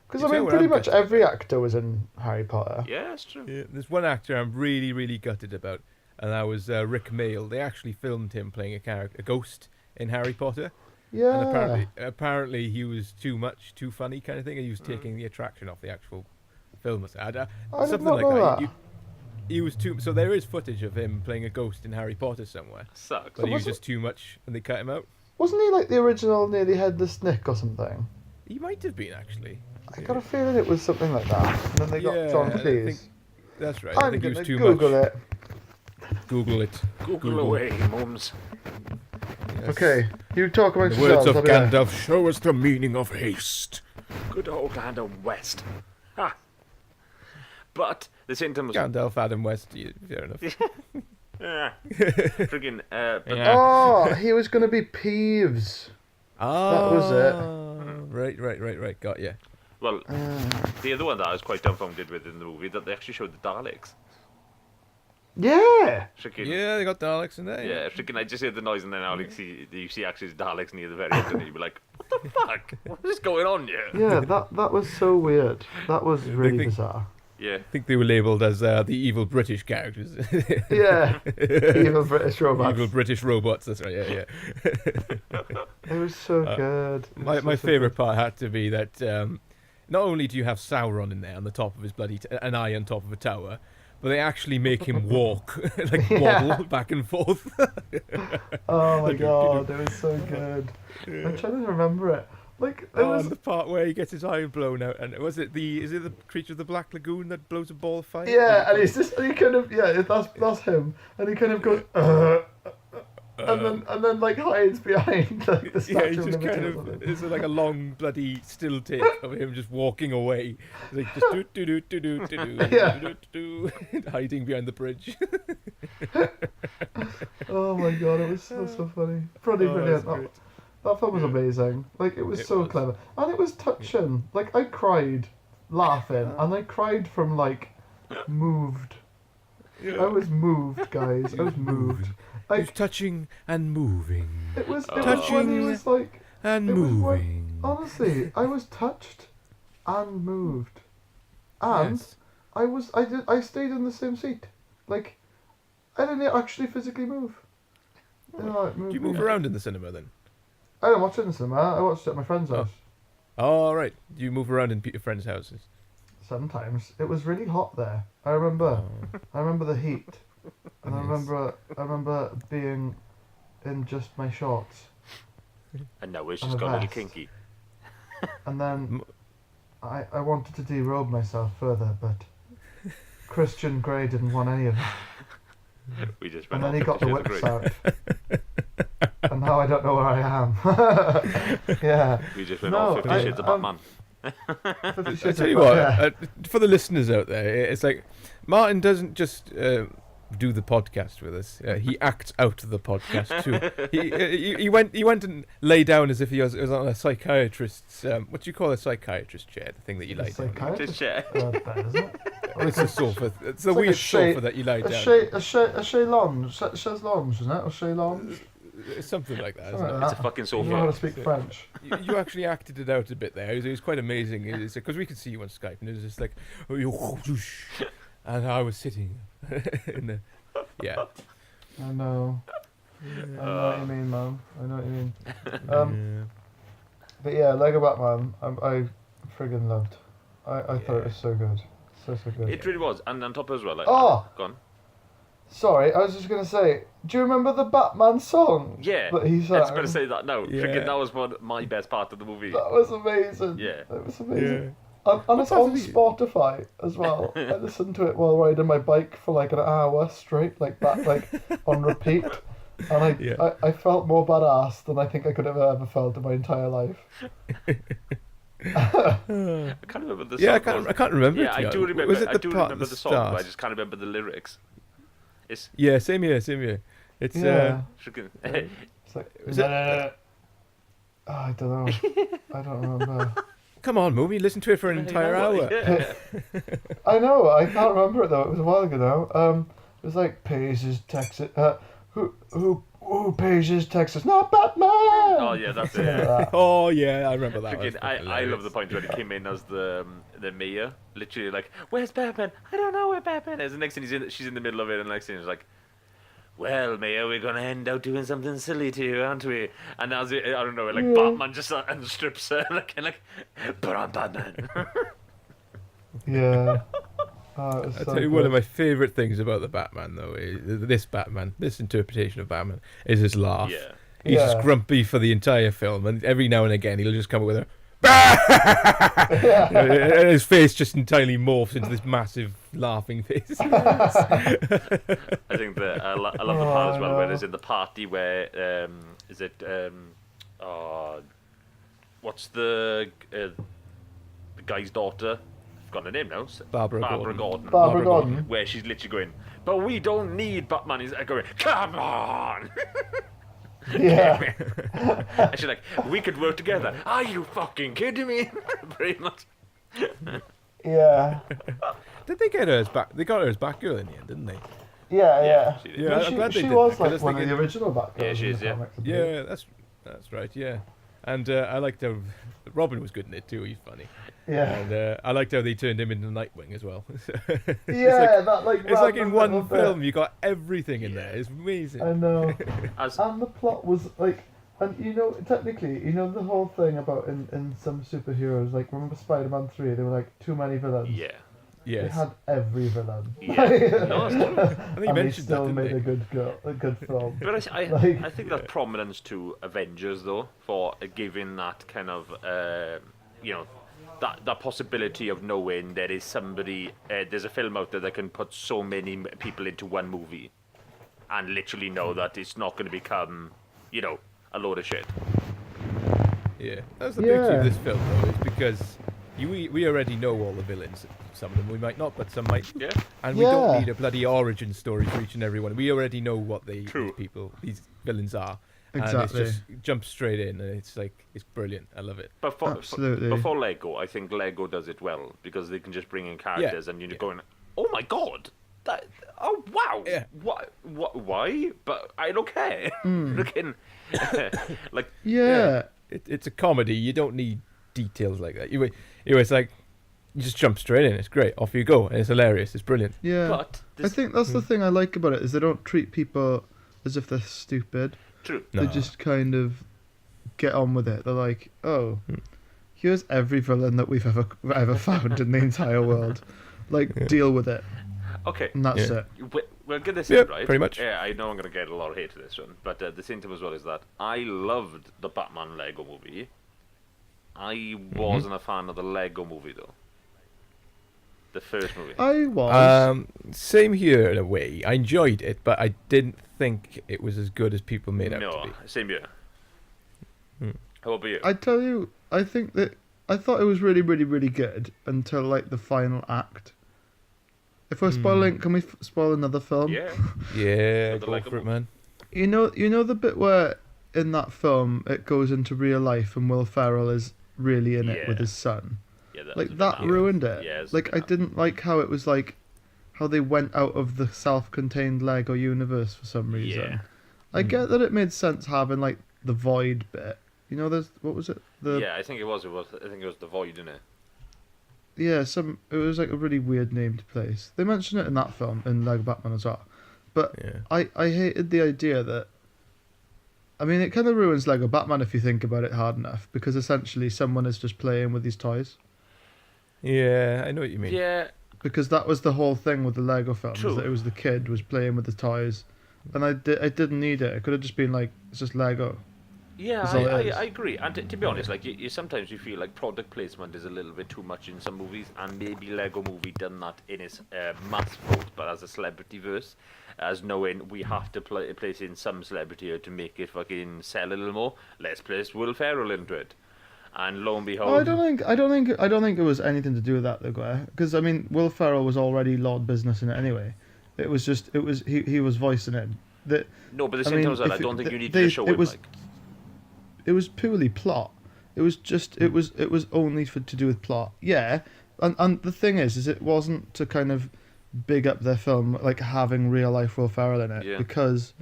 Because, I mean, pretty much every actor was in Harry Potter. Yeah, that's true. Yeah, there's one actor I'm really, really gutted about, and that was Rick Mail. They actually filmed him playing a ghost in Harry Potter. Yeah. And apparently he was too funny kind of thing, and he was taking the attraction off the actual film. I did not know that. he was too. So there is footage of him playing a ghost in Harry Potter somewhere, Sucks. but he was wasn't- just too much, and they cut him out. Wasn't he like the original nearly headless Nick or something? He might have been actually. I got a feeling it was something like that. And then they got John I Cleese. think that's right. I I'm think he gonna was too Google much. it. Google it. Google away, mums. Yes. Okay, you talk In amongst the words yourselves. of I'll be there. Gandalf, show us the meaning of haste. Good old Adam West. Ha! But the symptoms. Gandalf, Adam West. Fair enough. Friggin'. But Yeah. Oh, he was going to be Peeves. Ah, was it. Right. Got ya. Well, the other one that I was quite dumbfounded with in the movie that they actually showed the Daleks. Yeah. Freaking, Yeah, they got Daleks in there. yeah, freaking, I just heard the noise and then you see actually the Daleks near the very end and you'd be like, what the fuck? What is going on here? Yeah, that was so weird. That was really think- bizarre. Yeah. I think they were labelled as the evil British characters. Yeah. Evil British robots. Evil British robots. That's right. Yeah. It was so good. It was My so favourite good. part had to be that not only do you have Sauron in there on the top of his bloody an eye on top of a tower, but they actually make him walk, like Yeah. waddle back and forth. Oh my god, it was so good. I'm trying to remember it. Like it was. And the part where he gets his eye blown out, and is it the creature of the Black Lagoon that blows a ball of fire? Yeah, and he kind of that's him, and he kind of goes and then like hides behind like the statue Yeah, he of just kind Liberty or of something. it's like a long bloody still take of him just walking away, like just do hiding behind the bridge. Oh my god, it was so funny. Pretty Oh, brilliant. that's great. That film was amazing. Like it was It so was. clever, and it was touching. Like I cried laughing, and I cried from like moved. I was moved, guys. I was moved. He's Like touching and moving it was when he Touching was like. and It was when- moving. Honestly, I was touched and moved, and Yes. I stayed in the same seat. Like I didn't actually physically move. You know, like, Do you move around in the cinema then? I didn't watch it in the cinema. I watched it at my friend's Oh. house. Oh, right. Do you move around in your friends' houses? Sometimes it was really hot there. I remember. Oh. I remember the heat, and Yes. I remember being in just my shorts, And now it's And just a got a little vest. kinky. and then M- I wanted to derobe myself further, but Christian Grey didn't want any of it, We just and went then he off got the 50 Shades whips of Grey. out, and now I don't know where I am. Yeah. We just went No, off 50 I- Shades of um, Batman. Fifty I Shades tell of you Grey, what, yeah. for the listeners out there, it's like Martin doesn't just do the podcast with us; he acts out the podcast too. He went and lay down as if he was on a psychiatrist's. What do you call a psychiatrist chair? The thing that you lie down. on? Just share. Bed, isn't it? It's a sofa. It's a like a weird shay- sofa that you lie A down. chaise lounge, chaise lounge, isn't it? Or chaise lounge? It's something like that, isn't Something it? like It's a fucking You know how to sofa. speak French. You actually acted it out a bit there. It was quite amazing. Because we could see you on Skype, and it was just like, and I was sitting in the, yeah. I know. I know what you mean, man. I know what you mean. But yeah, Lego Batman, I friggin' loved. I thought it was so good. So good. It really was. And on top as well. Like, Oh! Gone. Sorry, I was just going to say, do you remember the Batman song? Yeah. That he I was sang? going to say that now. Yeah. Freaking, that was my best part of the movie. That was amazing. Yeah. It was amazing. Yeah. And it's on part did he- Spotify as well. I listened to it while riding my bike for like an hour straight, like that, like on repeat. And Yeah. I felt more badass than I think I could have ever felt in my entire life. I can't remember the song. Yeah, I can't remember. Yeah, it, I do remember. Was it I the do part remember at the song, but I start? just can't remember the lyrics. It's Yeah, same here. It's Yeah. freaking. It's like, Is it- Oh, I don't know. I don't remember. come on, movie. Listen to it for an entire hour. Yeah. I know. I can't remember it though. It was a while ago now. It was like pays his taxes. Who pays his taxes? Not Batman. Oh yeah, that's Something it. like that. Oh yeah, I remember that. Freaking, I love the point when he came in as the mayor. Literally like, where's Batman? I don't know where Batman is. The next thing she's in the middle of it, and the next thing is like, well, Mayor, we're gonna end up doing something silly to you, aren't we? And as it, I don't know, like Batman just unstrips her, like, but I'm Batman. Yeah. Oh, it was I so tell you, one of good. my favourite things about the Batman, though, this interpretation of Batman, is his laugh. Yeah. He's just Yeah. grumpy for the entire film, and every now and again he'll just come up with a. And his face just entirely morphs into this massive laughing face. I think that I love the part as well where there's in the party where is it what's the guy's daughter? I've got her name now. Barbara Gordon. Barbara Gordon. Where she's literally going, but we don't need Batman. He's going, come on. Yeah. And she's like, we could work together. Are you fucking kidding me? Pretty much. Yeah. Did they get her as back? They got her as Batgirl in the end, didn't they? Yeah. She did. Yeah, No, I'm glad they she did, was because I like was one of the thinking- original Batgirls. Yeah, she in is, the yeah. comics, I believe. Yeah, that's right. Yeah, and I liked how Robin was good in it too. He's funny. Yeah. And I liked how they turned him into Nightwing as well. Yeah, that like. It's like in random one little bit. film you got everything in there. It's amazing. I know. As And the plot was like, and technically, the whole thing about in some superheroes, like remember Spider-Man 3, there were like too many villains. yeah. They Yes. had every villain. Yeah. No, it's true. I think you And they mentioned still that, made didn't a good film. But I Like- think that's prominence to Avengers though for giving that kind of that possibility of knowing there is somebody there's a film out there that can put so many people into one movie and literally know that it's not going to become a load of shit. they? Yeah. That's the beauty Yeah. of this film, though, is because we already know all the villains. Some of them we might not, but some might. Yeah. And we don't Yeah. need a bloody origin story for each and every one. We already know what True. these villains are. Exactly. And it's just jump straight in, and it's brilliant. I love it. But for Absolutely. Lego, I think Lego does it well because they can just bring in characters and you're going, oh my god, oh wow, Yeah. what, why? But I don't care. Looking, like Yeah. It's a comedy. You don't need details like that. It's like you just jump straight in. It's great. Off you go, and it's hilarious. It's brilliant. Yeah. but I this, think that's the thing I like about it is they don't treat people as if they're stupid. true. No. They just kind of get on with it. They're like, oh, here's every villain that we've ever found in the entire world. Like, deal with it, Okay, and that's Yeah. it. we'll get this Yeah, in right. pretty much. Yeah, I know I'm gonna get a lot of hate for this one, but the same thing as well is that I loved the Batman Lego movie. I wasn't a fan of the Lego movie though. The first movie. I was. Same here in a way. I enjoyed it, but I didn't think it was as good as people made out to No, be. same here. How about you? I tell you, I think that I thought it was really, really, really good until like the final act. If we're spoiling, can we spoil another film? Yeah. Yeah, the go Lego for it, movie. man. You know the bit where in that film it goes into real life and Will Ferrell is really in it with Yeah. his son. Yeah, Like was a that bit ruined it. Yeah, it's a Like bit I naff. didn't like how it was like how they went out of the self-contained Lego universe for some reason. Yeah. I get that it made sense having like the void bit. There's what was it? Yeah, I think it was. I think it was the Void, innit? It was like a really weird named place. They mention it in that film in Lego Batman as well. But Yeah. I hated the idea that I mean it kind of ruins Lego Batman if you think about it hard enough because essentially someone is just playing with these toys. Yeah, I know what you mean. Yeah. Because that was the whole thing with the Lego film, True. is that it was the kid was playing with the toys, and I didn't need it. It could have just been like it's just Lego. Yeah, That's all it is. I agree. And to be honest, like you sometimes you feel like product placement is a little bit too much in some movies, and maybe Lego Movie done that in its mass vote, but as a celebrity verse, as knowing we have to place in some celebrity here to make it fucking sell a little more. Let's place Will Ferrell into it, and lo and behold, Oh, I don't think it was anything to do with that though, because I mean Will Ferrell was already Lord Business in it anyway. He was voicing it. no, but the I same mean, time as well, I if don't it- think you need they- to show it him was- like. It was purely plot. It was just it was only to do with plot. Yeah, and the thing is it wasn't to kind of big up their film like having real life Will Ferrell in it Yeah. because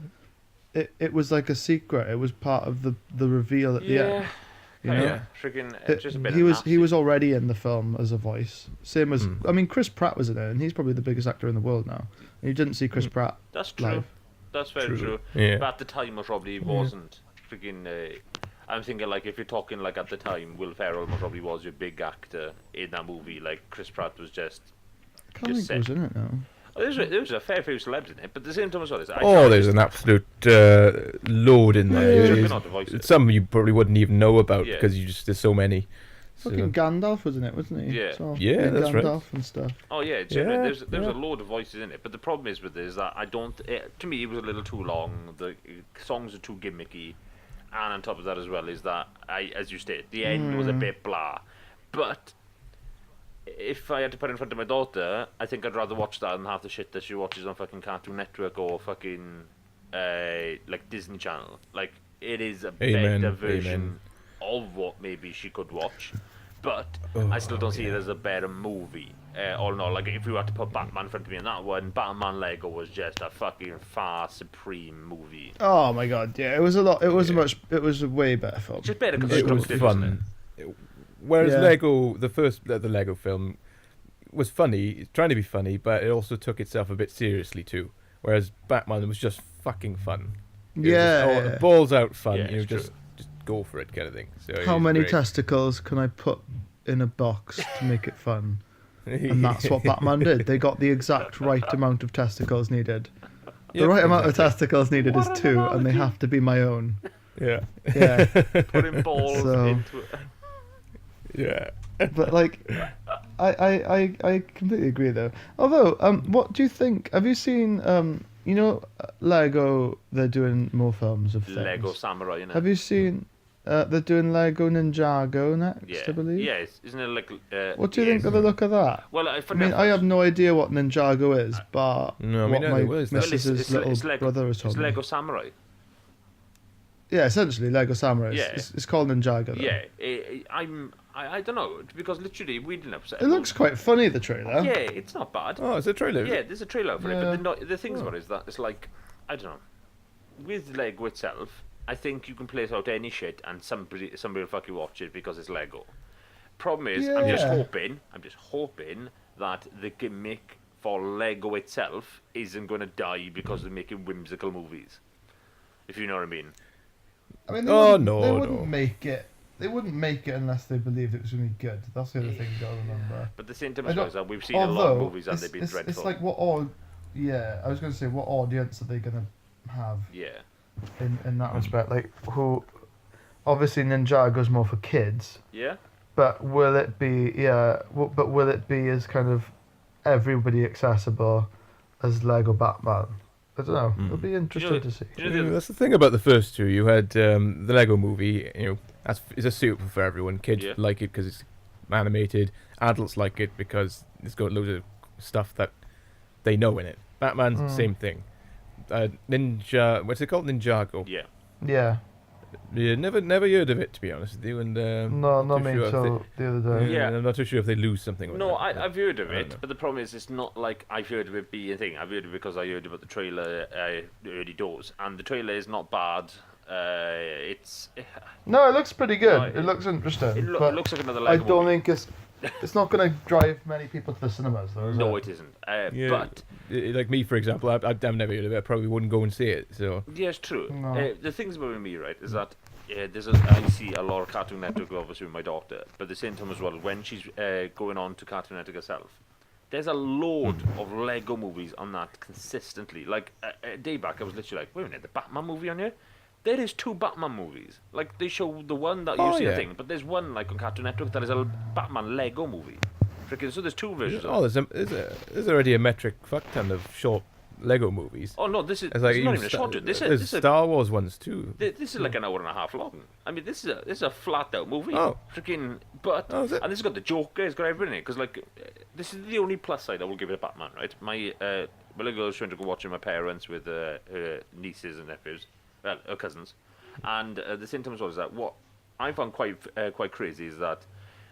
it was like a secret. It was part of the reveal at the end. You know? Yeah. Freaking, just a bit He of was nasty. already in the film as a voice. Same as I mean Chris Pratt was in it, and he's probably the biggest actor in the world now. And you didn't see Chris Pratt That's true. live. That's very true. Yeah. But at the time, it probably wasn't freaking. I'm thinking like if you're talking like at the time, Will Ferrell probably was your big actor in that movie. Like Chris Pratt was just can't just think set. who's in it now. There's a fair few celebs in it, but at the same time as well, There's an absolute load in there. Yeah. Juggernaut of voices. Some you probably wouldn't even know about Yeah. because there's so many. So, Fucking Gandalf was in it, wasn't he? Yeah. So, Yeah, that's Gandalf right. and stuff. Oh yeah, Yeah, genuinely, there's yeah. a load of voices in it, but the problem is with it is that I don't. To me, it was a little too long. The songs are too gimmicky, and on top of that as well is that as you stated, the end was a bit blah. But if I had to put it in front of my daughter, I think I'd rather watch that than half the shit that she watches on fucking Cartoon Network or fucking like Disney Channel. Like it is a better version of what maybe she could watch. But I still don't see it as a better movie. All in all, like if you had to put Batman in front of me in that one, Batman Lego was just a fucking far supreme movie. Oh my god, yeah, it was a lot. It was it was a way better film. It's just better It was constructed, wasn't it? fun. Whereas Yeah. Lego, the Lego film, was funny, trying to be funny, but it also took itself a bit seriously too. Whereas Batman was just fucking fun. It was Yeah. just, balls out fun. Yeah, it's just go for it, kind of thing. So it How was many great. testicles can I put in a box to make it fun? And that's what Batman did. They got the exact right amount of testicles needed. The Yep, right amount of exactly. testicles needed is 2, and they have to be my own. Yeah, Yeah, Putting balls So- into it. yeah. but like, I completely agree though. Although, what do you think? Have you seen, Lego? They're doing more films of things. Lego Samurai, innit? Have you seen? They're doing Lego Ninjago next, Yeah. I believe. Yeah, isn't it like... What do you think of the look of that? Well, I mean, I have no idea what Ninjago is, but No, me what neither. my What is that? missus's little brother has told It's me. Lego Samurai. Yeah, essentially Lego Samurai. Yeah. It's called Ninjago. Though. Yeah, I don't know, because literally we didn't upset. It looks quite funny, the trailer. Yeah, it's not bad. Oh, it's a trailer. Yeah, there's a trailer for it, Yeah. but the things about it is that it's like, I don't know, with Lego itself, I think you can place out any shit and somebody will fucking watch it because it's Lego. Problem is, I'm just hoping that the gimmick for Lego itself isn't going to die because they're making whimsical movies. If you know what I mean. I mean, Oh, they no, wouldn't no. make it. They wouldn't make it unless they believed it was going to be good. That's the other thing you got to remember. But at the same time I as well don't- as that, we've seen a lot of movies and it's, they've been it's, dreadful. It's like what all. Yeah, I was going to say, what audience are they going to have Yeah. in that respect? Like, who? Obviously, Ninjago's more for kids. Yeah? But will it be? Yeah. But will it be as kind of everybody accessible as Lego Batman? I don't know. It'll be interesting to see. Do you know the- That's the thing about the first two. You had the Lego movie. It's a suitable for everyone. Kids Yeah. like it because it's animated. Adults like it because it's got loads of stuff that they know in it. Batman's same thing. Ninja, what's it called? Ninjago. Yeah. Yeah. Yeah, never heard of it, to be honest with you. And No, not too me sure if until the other day. Yeah. I'm not too sure if they lose something. With No, that, I've heard of I don't it, know. but the problem is it's not like I've heard of it being a thing. I've heard of it because I heard about the trailer early doors, and the trailer is not bad. No, it looks pretty good. No, it looks interesting. It but looks like another I Lego don't movie. think it's not going to drive many people to the cinemas, though, is No, it? it isn't. Yeah, But like me, for example, I've never heard of it. I probably wouldn't go and see it. So yeah, it's true. No. The things about me, right, is that I see a lot of Cartoon Network obviously with my daughter, but at the same time as well, when she's going on to Cartoon Network herself, there's a load of Lego movies on that consistently. Like a day back, I was literally like, wait a minute, the Batman movie on here? There is 2 Batman movies. Like they show the one that you Oh, see yeah. the thing, but there's one like on Cartoon Network that is a Batman Lego movie. Freaking, so there's 2 versions. oh, of it. there's already a metric fuck ton of short Lego movies. Oh no, this is It's like it's not even even a short. This there's is a Star Wars ones too. This is like an hour and a half long. I mean, this is a flat out movie. Oh. Freaking, but Oh, is it? and this has got the Joker. It's got everything in it. Because like, this is the only plus side I will give it Batman. Right, my little girl's trying to go watching my parents with her nieces and nephews, well, her cousins, and at the same time as well is that what I found quite crazy is that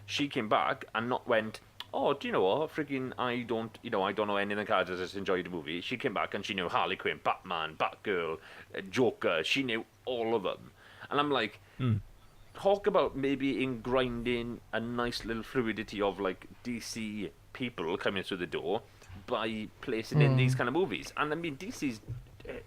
she came back and not went, oh, do you know what? Freaking, I don't know any of the characters. I just enjoyed the movie. She came back and she knew Harley Quinn, Batman, Batgirl, Joker. She knew all of them. And I'm like, talk about maybe grinding a nice little fluidity of like DC people coming through the door by placing in these kind of movies. And I mean, DC's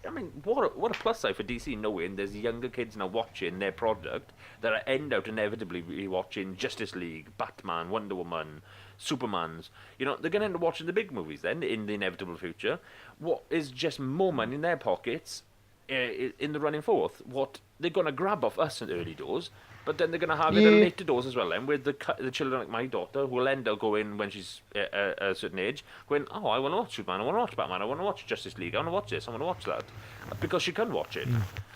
I mean, what a plus side for DC knowing there's younger kids now watching their product that are end out inevitably be watching Justice League, Batman, Wonder Woman, Superman's. You know, they're going to end up watching the big movies then in the inevitable future. What is just more money in their pockets in the running forth? What they're going to grab off us in the early doors, but then they're going to have it at later doors as well. Then with the children like my daughter, who will end up going when she's a certain age, going, oh, I want to watch Superman, I want to watch Batman, I want to watch Justice League, I want to watch this, I want to watch that, because she can watch it,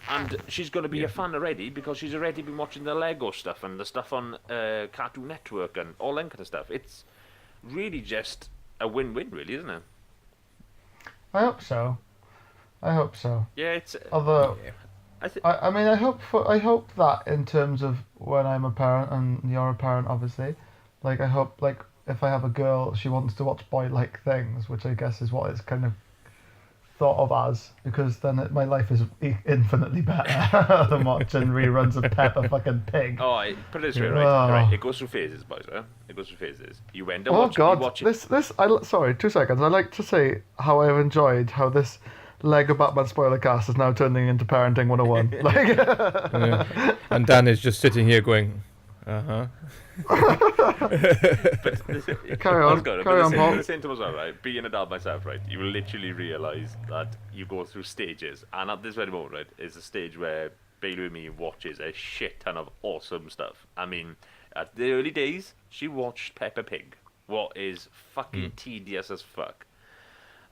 and she's going to be a fan already because she's already been watching the Lego stuff and the stuff on Cartoon Network and all that kind of stuff. It's really just a win-win, really, isn't it? I hope so. Yeah, it's. Although, I mean, I hope that in terms of when I'm a parent and you're a parent, obviously, like I hope like if I have a girl, she wants to watch boy-like things, which I guess is what it's kind of thought of as, because then my life is infinitely better than watching reruns of Peppa fucking Pig. Oh, put it this way, right? It goes through phases, boys. Right? It goes through phases. You end up watching. Sorry, 2 seconds. I'd like to say how I've enjoyed how this Lego Batman Spoilercast is now turning into Parenting 101. Like, and Dan is just sitting here going, uh-huh. Carry on, Paul. The same time as well, right? Being a dad myself, right? You will literally realise that you go through stages, and at this very moment, right, is a stage where Bailey with me watches a shit ton of awesome stuff. I mean, at the early days, she watched Peppa Pig, what is fucking tedious as fuck.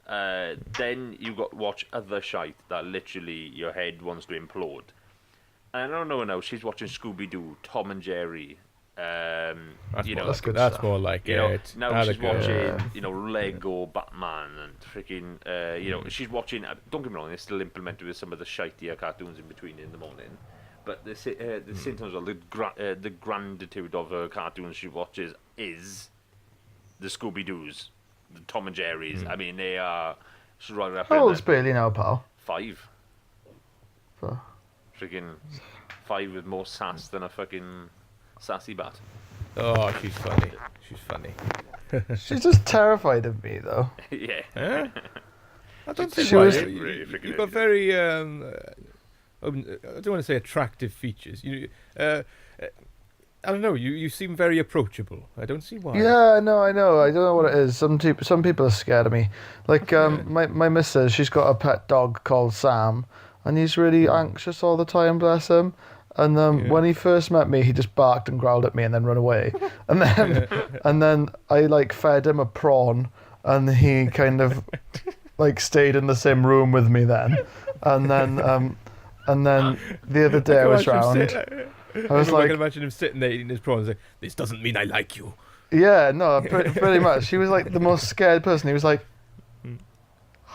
Then you got to watch other shite that literally your head wants to implode. And I don't know now, she's watching Scooby-Doo, Tom and Jerry. That's more like it. Now she's watching, Lego Batman and freaking, she's watching. Don't get me wrong, it's still implemented with some of the shitier cartoons in between in the morning. But the same time as well, the granditude of her cartoons she watches is the Scooby-Doos, the Tom and Jerry's. I mean, they are right up. How old's Bailey now, pal? 5. So. Freaking 5 with more sass than a fucking sassy bat. Oh, she's funny. She's just terrified of me, though. Yeah. Huh? I don't think She was. you've got very I don't want to say attractive features. I don't know. You seem very approachable. I don't see why. Yeah, no, I know. I don't know what it is. Some people are scared of me. Like my missus, she's got a pet dog called Sam, and he's really anxious all the time. Bless him. And when he first met me, he just barked and growled at me and then ran away. And then I like fed him a prawn, and he kind of like stayed in the same room with me then. And then the other day I was round. I was like, I can imagine him sitting there eating his prawns. Like, this doesn't mean I like you. Yeah, no, pretty much. He was like the most scared person. He was like,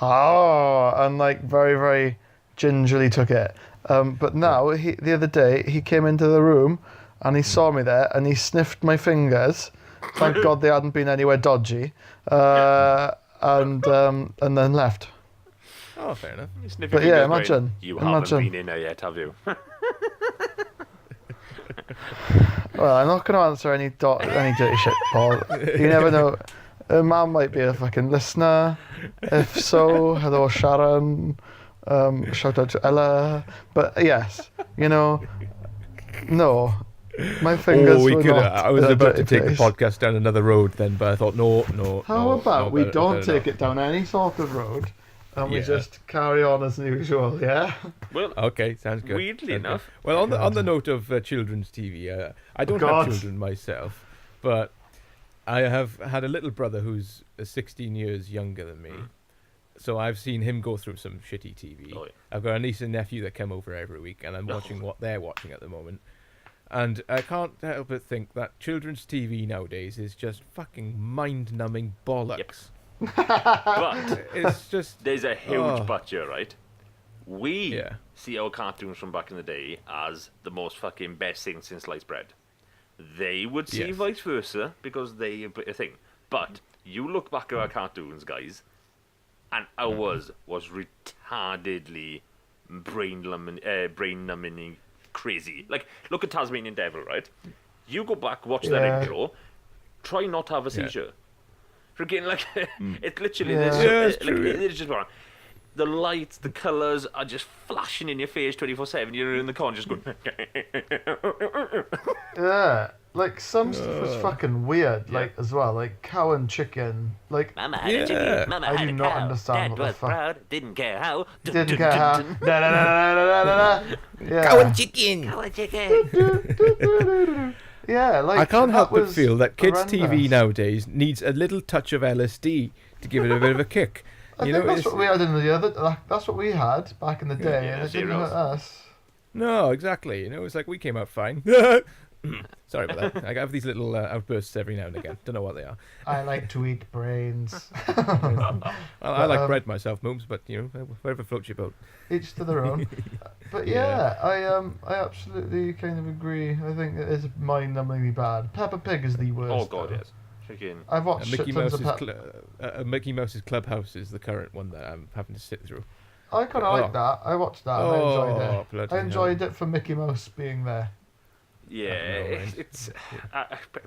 "Oh," and like very, very gingerly took it. But now, the other day, he came into the room and he saw me there and he sniffed my fingers. Thank God they hadn't been anywhere dodgy. And then left. Oh, fair enough. But yeah, imagine. You haven't been in there yet, have you? Well, I'm not going to answer any dirty shit, Paul. You never know. Mum might be a fucking listener. If so, hello, Sharon. Shout out to Ella. But yes, no. My fingers were not. I was about to take the podcast down another road then, but I thought, no. How about we don't take it down any sort of road, and we just carry on as usual, yeah? Well, okay, sounds good. Weirdly enough. Well, on the note of children's TV, I don't have children myself, but I have had a little brother who's 16 years younger than me. So I've seen him go through some shitty TV. Oh, yeah. I've got a niece and nephew that come over every week, and I'm watching what they're watching at the moment. And I can't help but think that children's TV nowadays is just fucking mind-numbing bollocks. Yep. But it's just there's a huge but here, right? We see our cartoons from back in the day as the most fucking best thing since sliced bread. They would see vice versa because they a thing. But you look back at our cartoons, guys, and ours was retardedly brain-numbing crazy. Like, look at Tasmanian Devil, right? You go back, watch that intro, try not to have a seizure. Freaking, like, it's literally this. Yeah, it's true. It's just wrong. the lights, the colours are just flashing in your face 24/7. You're in the corner just going. Yeah, like some stuff was fucking weird, like as well, like cow and chicken. Like Mama had a chicken, Mama I had do a not cow. understand Dad what the was fuck. proud, didn't care how. didn't care how. Da, da, da, da, da, da, da. Yeah. Cow and chicken. Cow and chicken. Yeah, like I can't help but was feel that kids' horrendous. TV nowadays needs a little touch of LSD to give it a bit of a kick. I You think know, that's what we had in the other. That's what we had back in the day, Yeah, and it didn't cereals. hurt us. No, exactly. You know, it's like we came out fine. Sorry about that. I have these little outbursts every now and again. Don't know what they are. I like to eat brains. I like bread myself, Mooms, but you know, whatever floats your boat. Each to their own. But yeah, I absolutely kind of agree. I think it is mind-numbingly bad. Peppa Pig is the worst. Oh God, though. yes. Freaking. I've watched Mickey shit tons of Mouse's Peppa. Mickey Mouse's Clubhouse is the current one that I'm having to sit through. I kind of like Oh. that. I watched that. And I enjoyed it. Bloody I enjoyed it for Mickey Mouse being there. Yeah, it's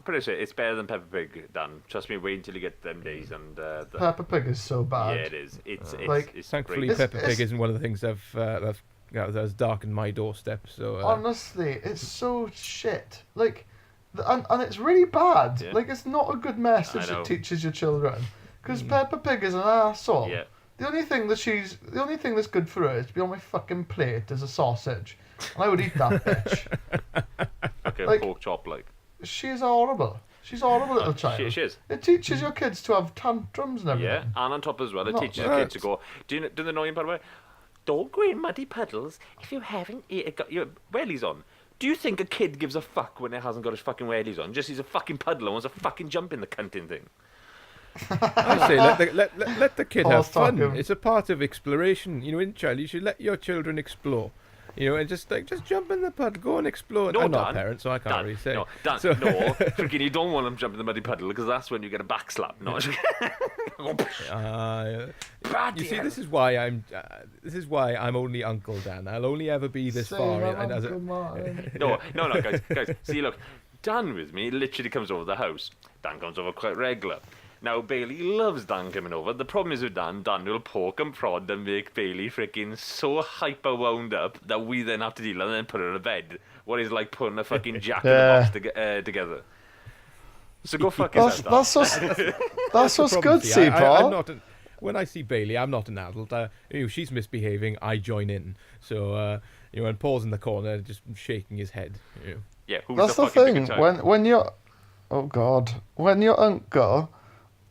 pretty sure it's better than Peppa Pig, Dan. Trust me, wait until you get them days and Peppa Pig is so bad. yeah, it is. It's Like, it's Thankfully, great. Peppa It's- Pig isn't one of the things that's darkened my doorstep. So Honestly, it's so shit. Like, and it's really bad. Yeah. Like, it's not a good message I know. it teaches your children. Because Peppa Pig is an asshole. Yeah. The only thing that's good for her is to be on my fucking plate as a sausage, and I would eat that bitch. Like a like- pork chop, like. She's horrible. She's a horrible little child. She is. It teaches your kids to have tantrums and everything. Yeah, and on top as well, it Not teaches the kids to go. Do the annoying part about it? Don't go in muddy puddles if you haven't got your wellies on. Do you think a kid gives a fuck when it hasn't got his fucking wellies on? Just sees a fucking puddle and wants to fucking jump in the cunting thing. I say let the kid have Paul's fun. talking. It's a part of exploration. You know, in child, you should let your children explore. You know, and just jump in the puddle, go and explore. No, I'm not a Dan. parent, so I can't Dan, really say. no, Dan, So- no, freaking, you don't want them to jump in the muddy puddle because that's when you get a back slap. No, You see, this is why I'm only Uncle Dan. I'll only ever be this Say far. that, And as Uncle Martin. no, guys. See, look, Dan with me literally comes over the house. Dan comes over quite regular. Now, Bailey loves Dan coming over. The problem is with Dan will poke and prod and make Bailey freaking so hyper wound up that we then have to deal and then put her to bed. What is like putting a fucking jack in the box together. So go fuck yourself, Dan. That's what's problem, good, see, I'm Paul. not when I see Bailey, I'm not an adult. You know, she's misbehaving, I join in. So, you know, and Paul's in the corner just shaking his head. You know. Yeah, who's That's the the fucking thing. bigger child? When you're, oh God, when you're uncle,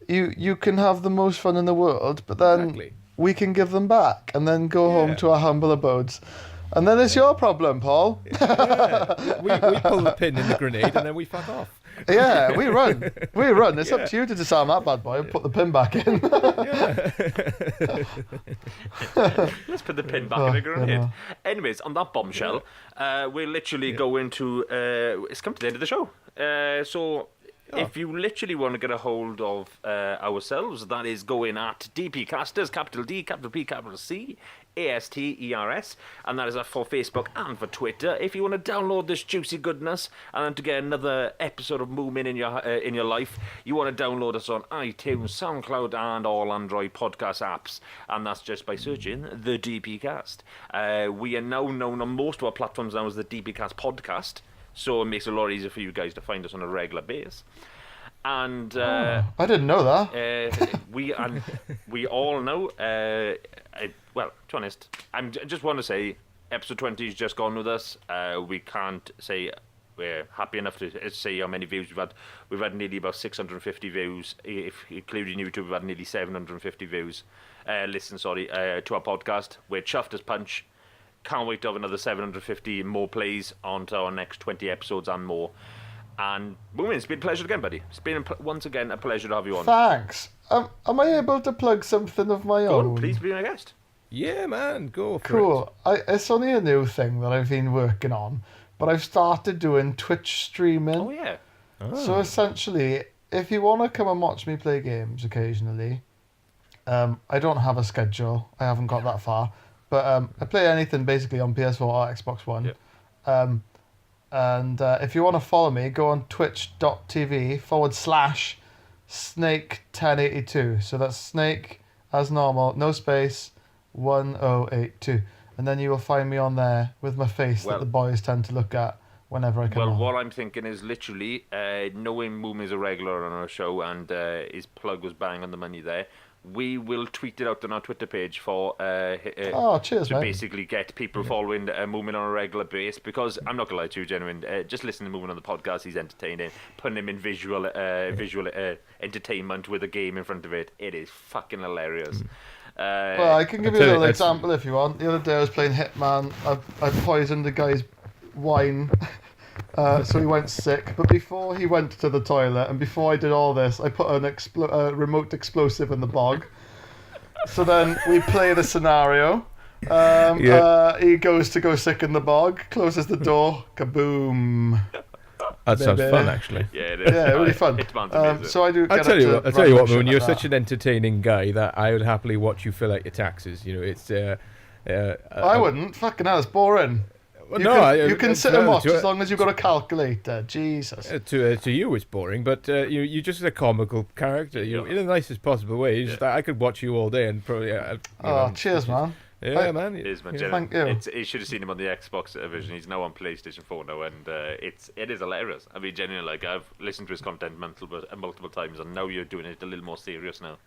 you can have the most fun in the world, but then Exactly. we can give them back and then go home Yeah. to our humble abodes, and then it's your problem, Paul. We pull the pin in the grenade and then we fuck off. Yeah, we run. It's up to you to disarm that bad boy and put the pin back in. Let's put the pin back in the grenade. yeah. Anyways, on that bombshell, we're literally going to. It's come to the end of the show. So if you literally want to get a hold of ourselves, that is going at DPcasters, capital D, capital P, capital C, ASTERS, and that is for Facebook and for Twitter. If you want to download this juicy goodness and then to get another episode of Moomin in your life, you want to download us on iTunes, SoundCloud, and all Android podcast apps, and that's just by searching the DPcast. We are now known on most of our platforms now as the DPcast podcast, so it makes it a lot easier for you guys to find us on a regular basis. And I didn't know that. we all know. Well, to be honest, I just want to say, episode 20 has just gone with us. We can't say we're happy enough to say how many views we've had. We've had nearly about 650 views, if including YouTube. We've had nearly 750 views. To our podcast. We're chuffed as punch. Can't wait to have another 750 more plays onto our next 20 episodes and more. And Moomin, it's been a pleasure again, buddy. It's been once again a pleasure to have you on. Thanks. Am I able to plug something of my Go own? on, please be my guest. Yeah, man, go for it. Cool. It's only a new thing that I've been working on, but I've started doing Twitch streaming. Oh yeah. So essentially, if you want to come and watch me play games occasionally, I don't have a schedule. I haven't got that far. But I play anything basically on PS4 or Xbox One. Yep. And if you want to follow me, go on twitch.tv/Snake1082. So that's Snake as normal, no space, 1082, and then you will find me on there with my face Well- that the boys tend to look at whenever I come Well, on. what I'm thinking is literally, knowing Moomin is a regular on our show and his plug was bang on the money there, we will tweet it out on our Twitter page for Oh, cheers, to mate. basically get people following Moomin on a regular base. Because I'm not gonna lie to you, genuine. Just listening to Moomin on the podcast, he's entertaining. Putting him in visual entertainment with a game in front of it, it is fucking hilarious. Well, I can give I you a tell you, little that's- example if you want. The other day I was playing Hitman. I poisoned the guy's wine, so he went sick. But before he went to the toilet and before I did all this, I put an remote explosive in the bog. So then we play the scenario. He goes to go sick in the bog, closes the door, kaboom. That sounds Baby. fun, actually. Yeah, it is. Yeah, really fun. Hitman's amazing. So I do. I'll get tell up you to what, random shit Moon, you're like such that. an entertaining guy that I would happily watch you fill out your taxes. You know, it's. I wouldn't. Fucking hell, it's boring. Well, You no, can, you can sit and watch to, as long as you've got a calculator. Jesus. to you it's boring, but you're just a comical character. You know, in the nicest possible way. It's just that I could watch you all day and probably. Cheers, man. Yeah, man. It is, man. Yeah. Genuine. Thank you. You should have seen him on the Xbox version. He's now on PlayStation 4 now, and it is hilarious. I mean, genuinely, like I've listened to his content multiple times, and now you're doing it a little more serious now.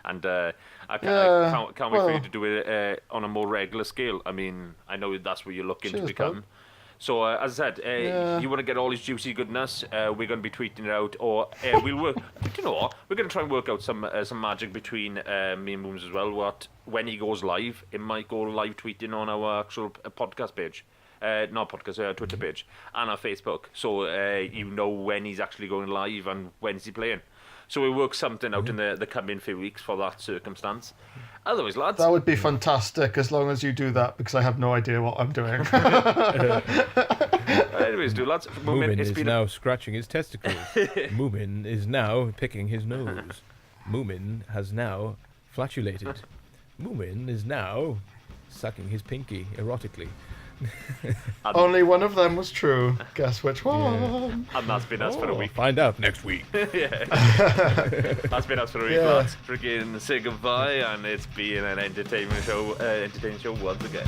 And I can't wait for you to do it on a more regular scale. I mean, I know that's what you're looking to Cheers, become. bud. So as I said, you want to get all his juicy goodness, we're going to be tweeting it out, or we'll work. You know what? We're going to try and work out some magic between me and Mooms as well. When he goes live, it might go live tweeting on our actual podcast page. Not podcast, Twitter page and our Facebook. So you know when he's actually going live and when's he playing. So we'll work something out in the coming few weeks for that circumstance. Otherwise, lads. That would be fantastic as long as you do that because I have no idea what I'm doing. Anyways, lads. Moomin it's is been now scratching his testicles. Moomin is now picking his nose. Moomin has now flatulated. Moomin is now sucking his pinky erotically. Only one of them was true. Guess which one? And that's been us for a week. Find out next week. That's been us for a week, Yeah. lads. Freaking say goodbye, and it's been an entertaining show once again.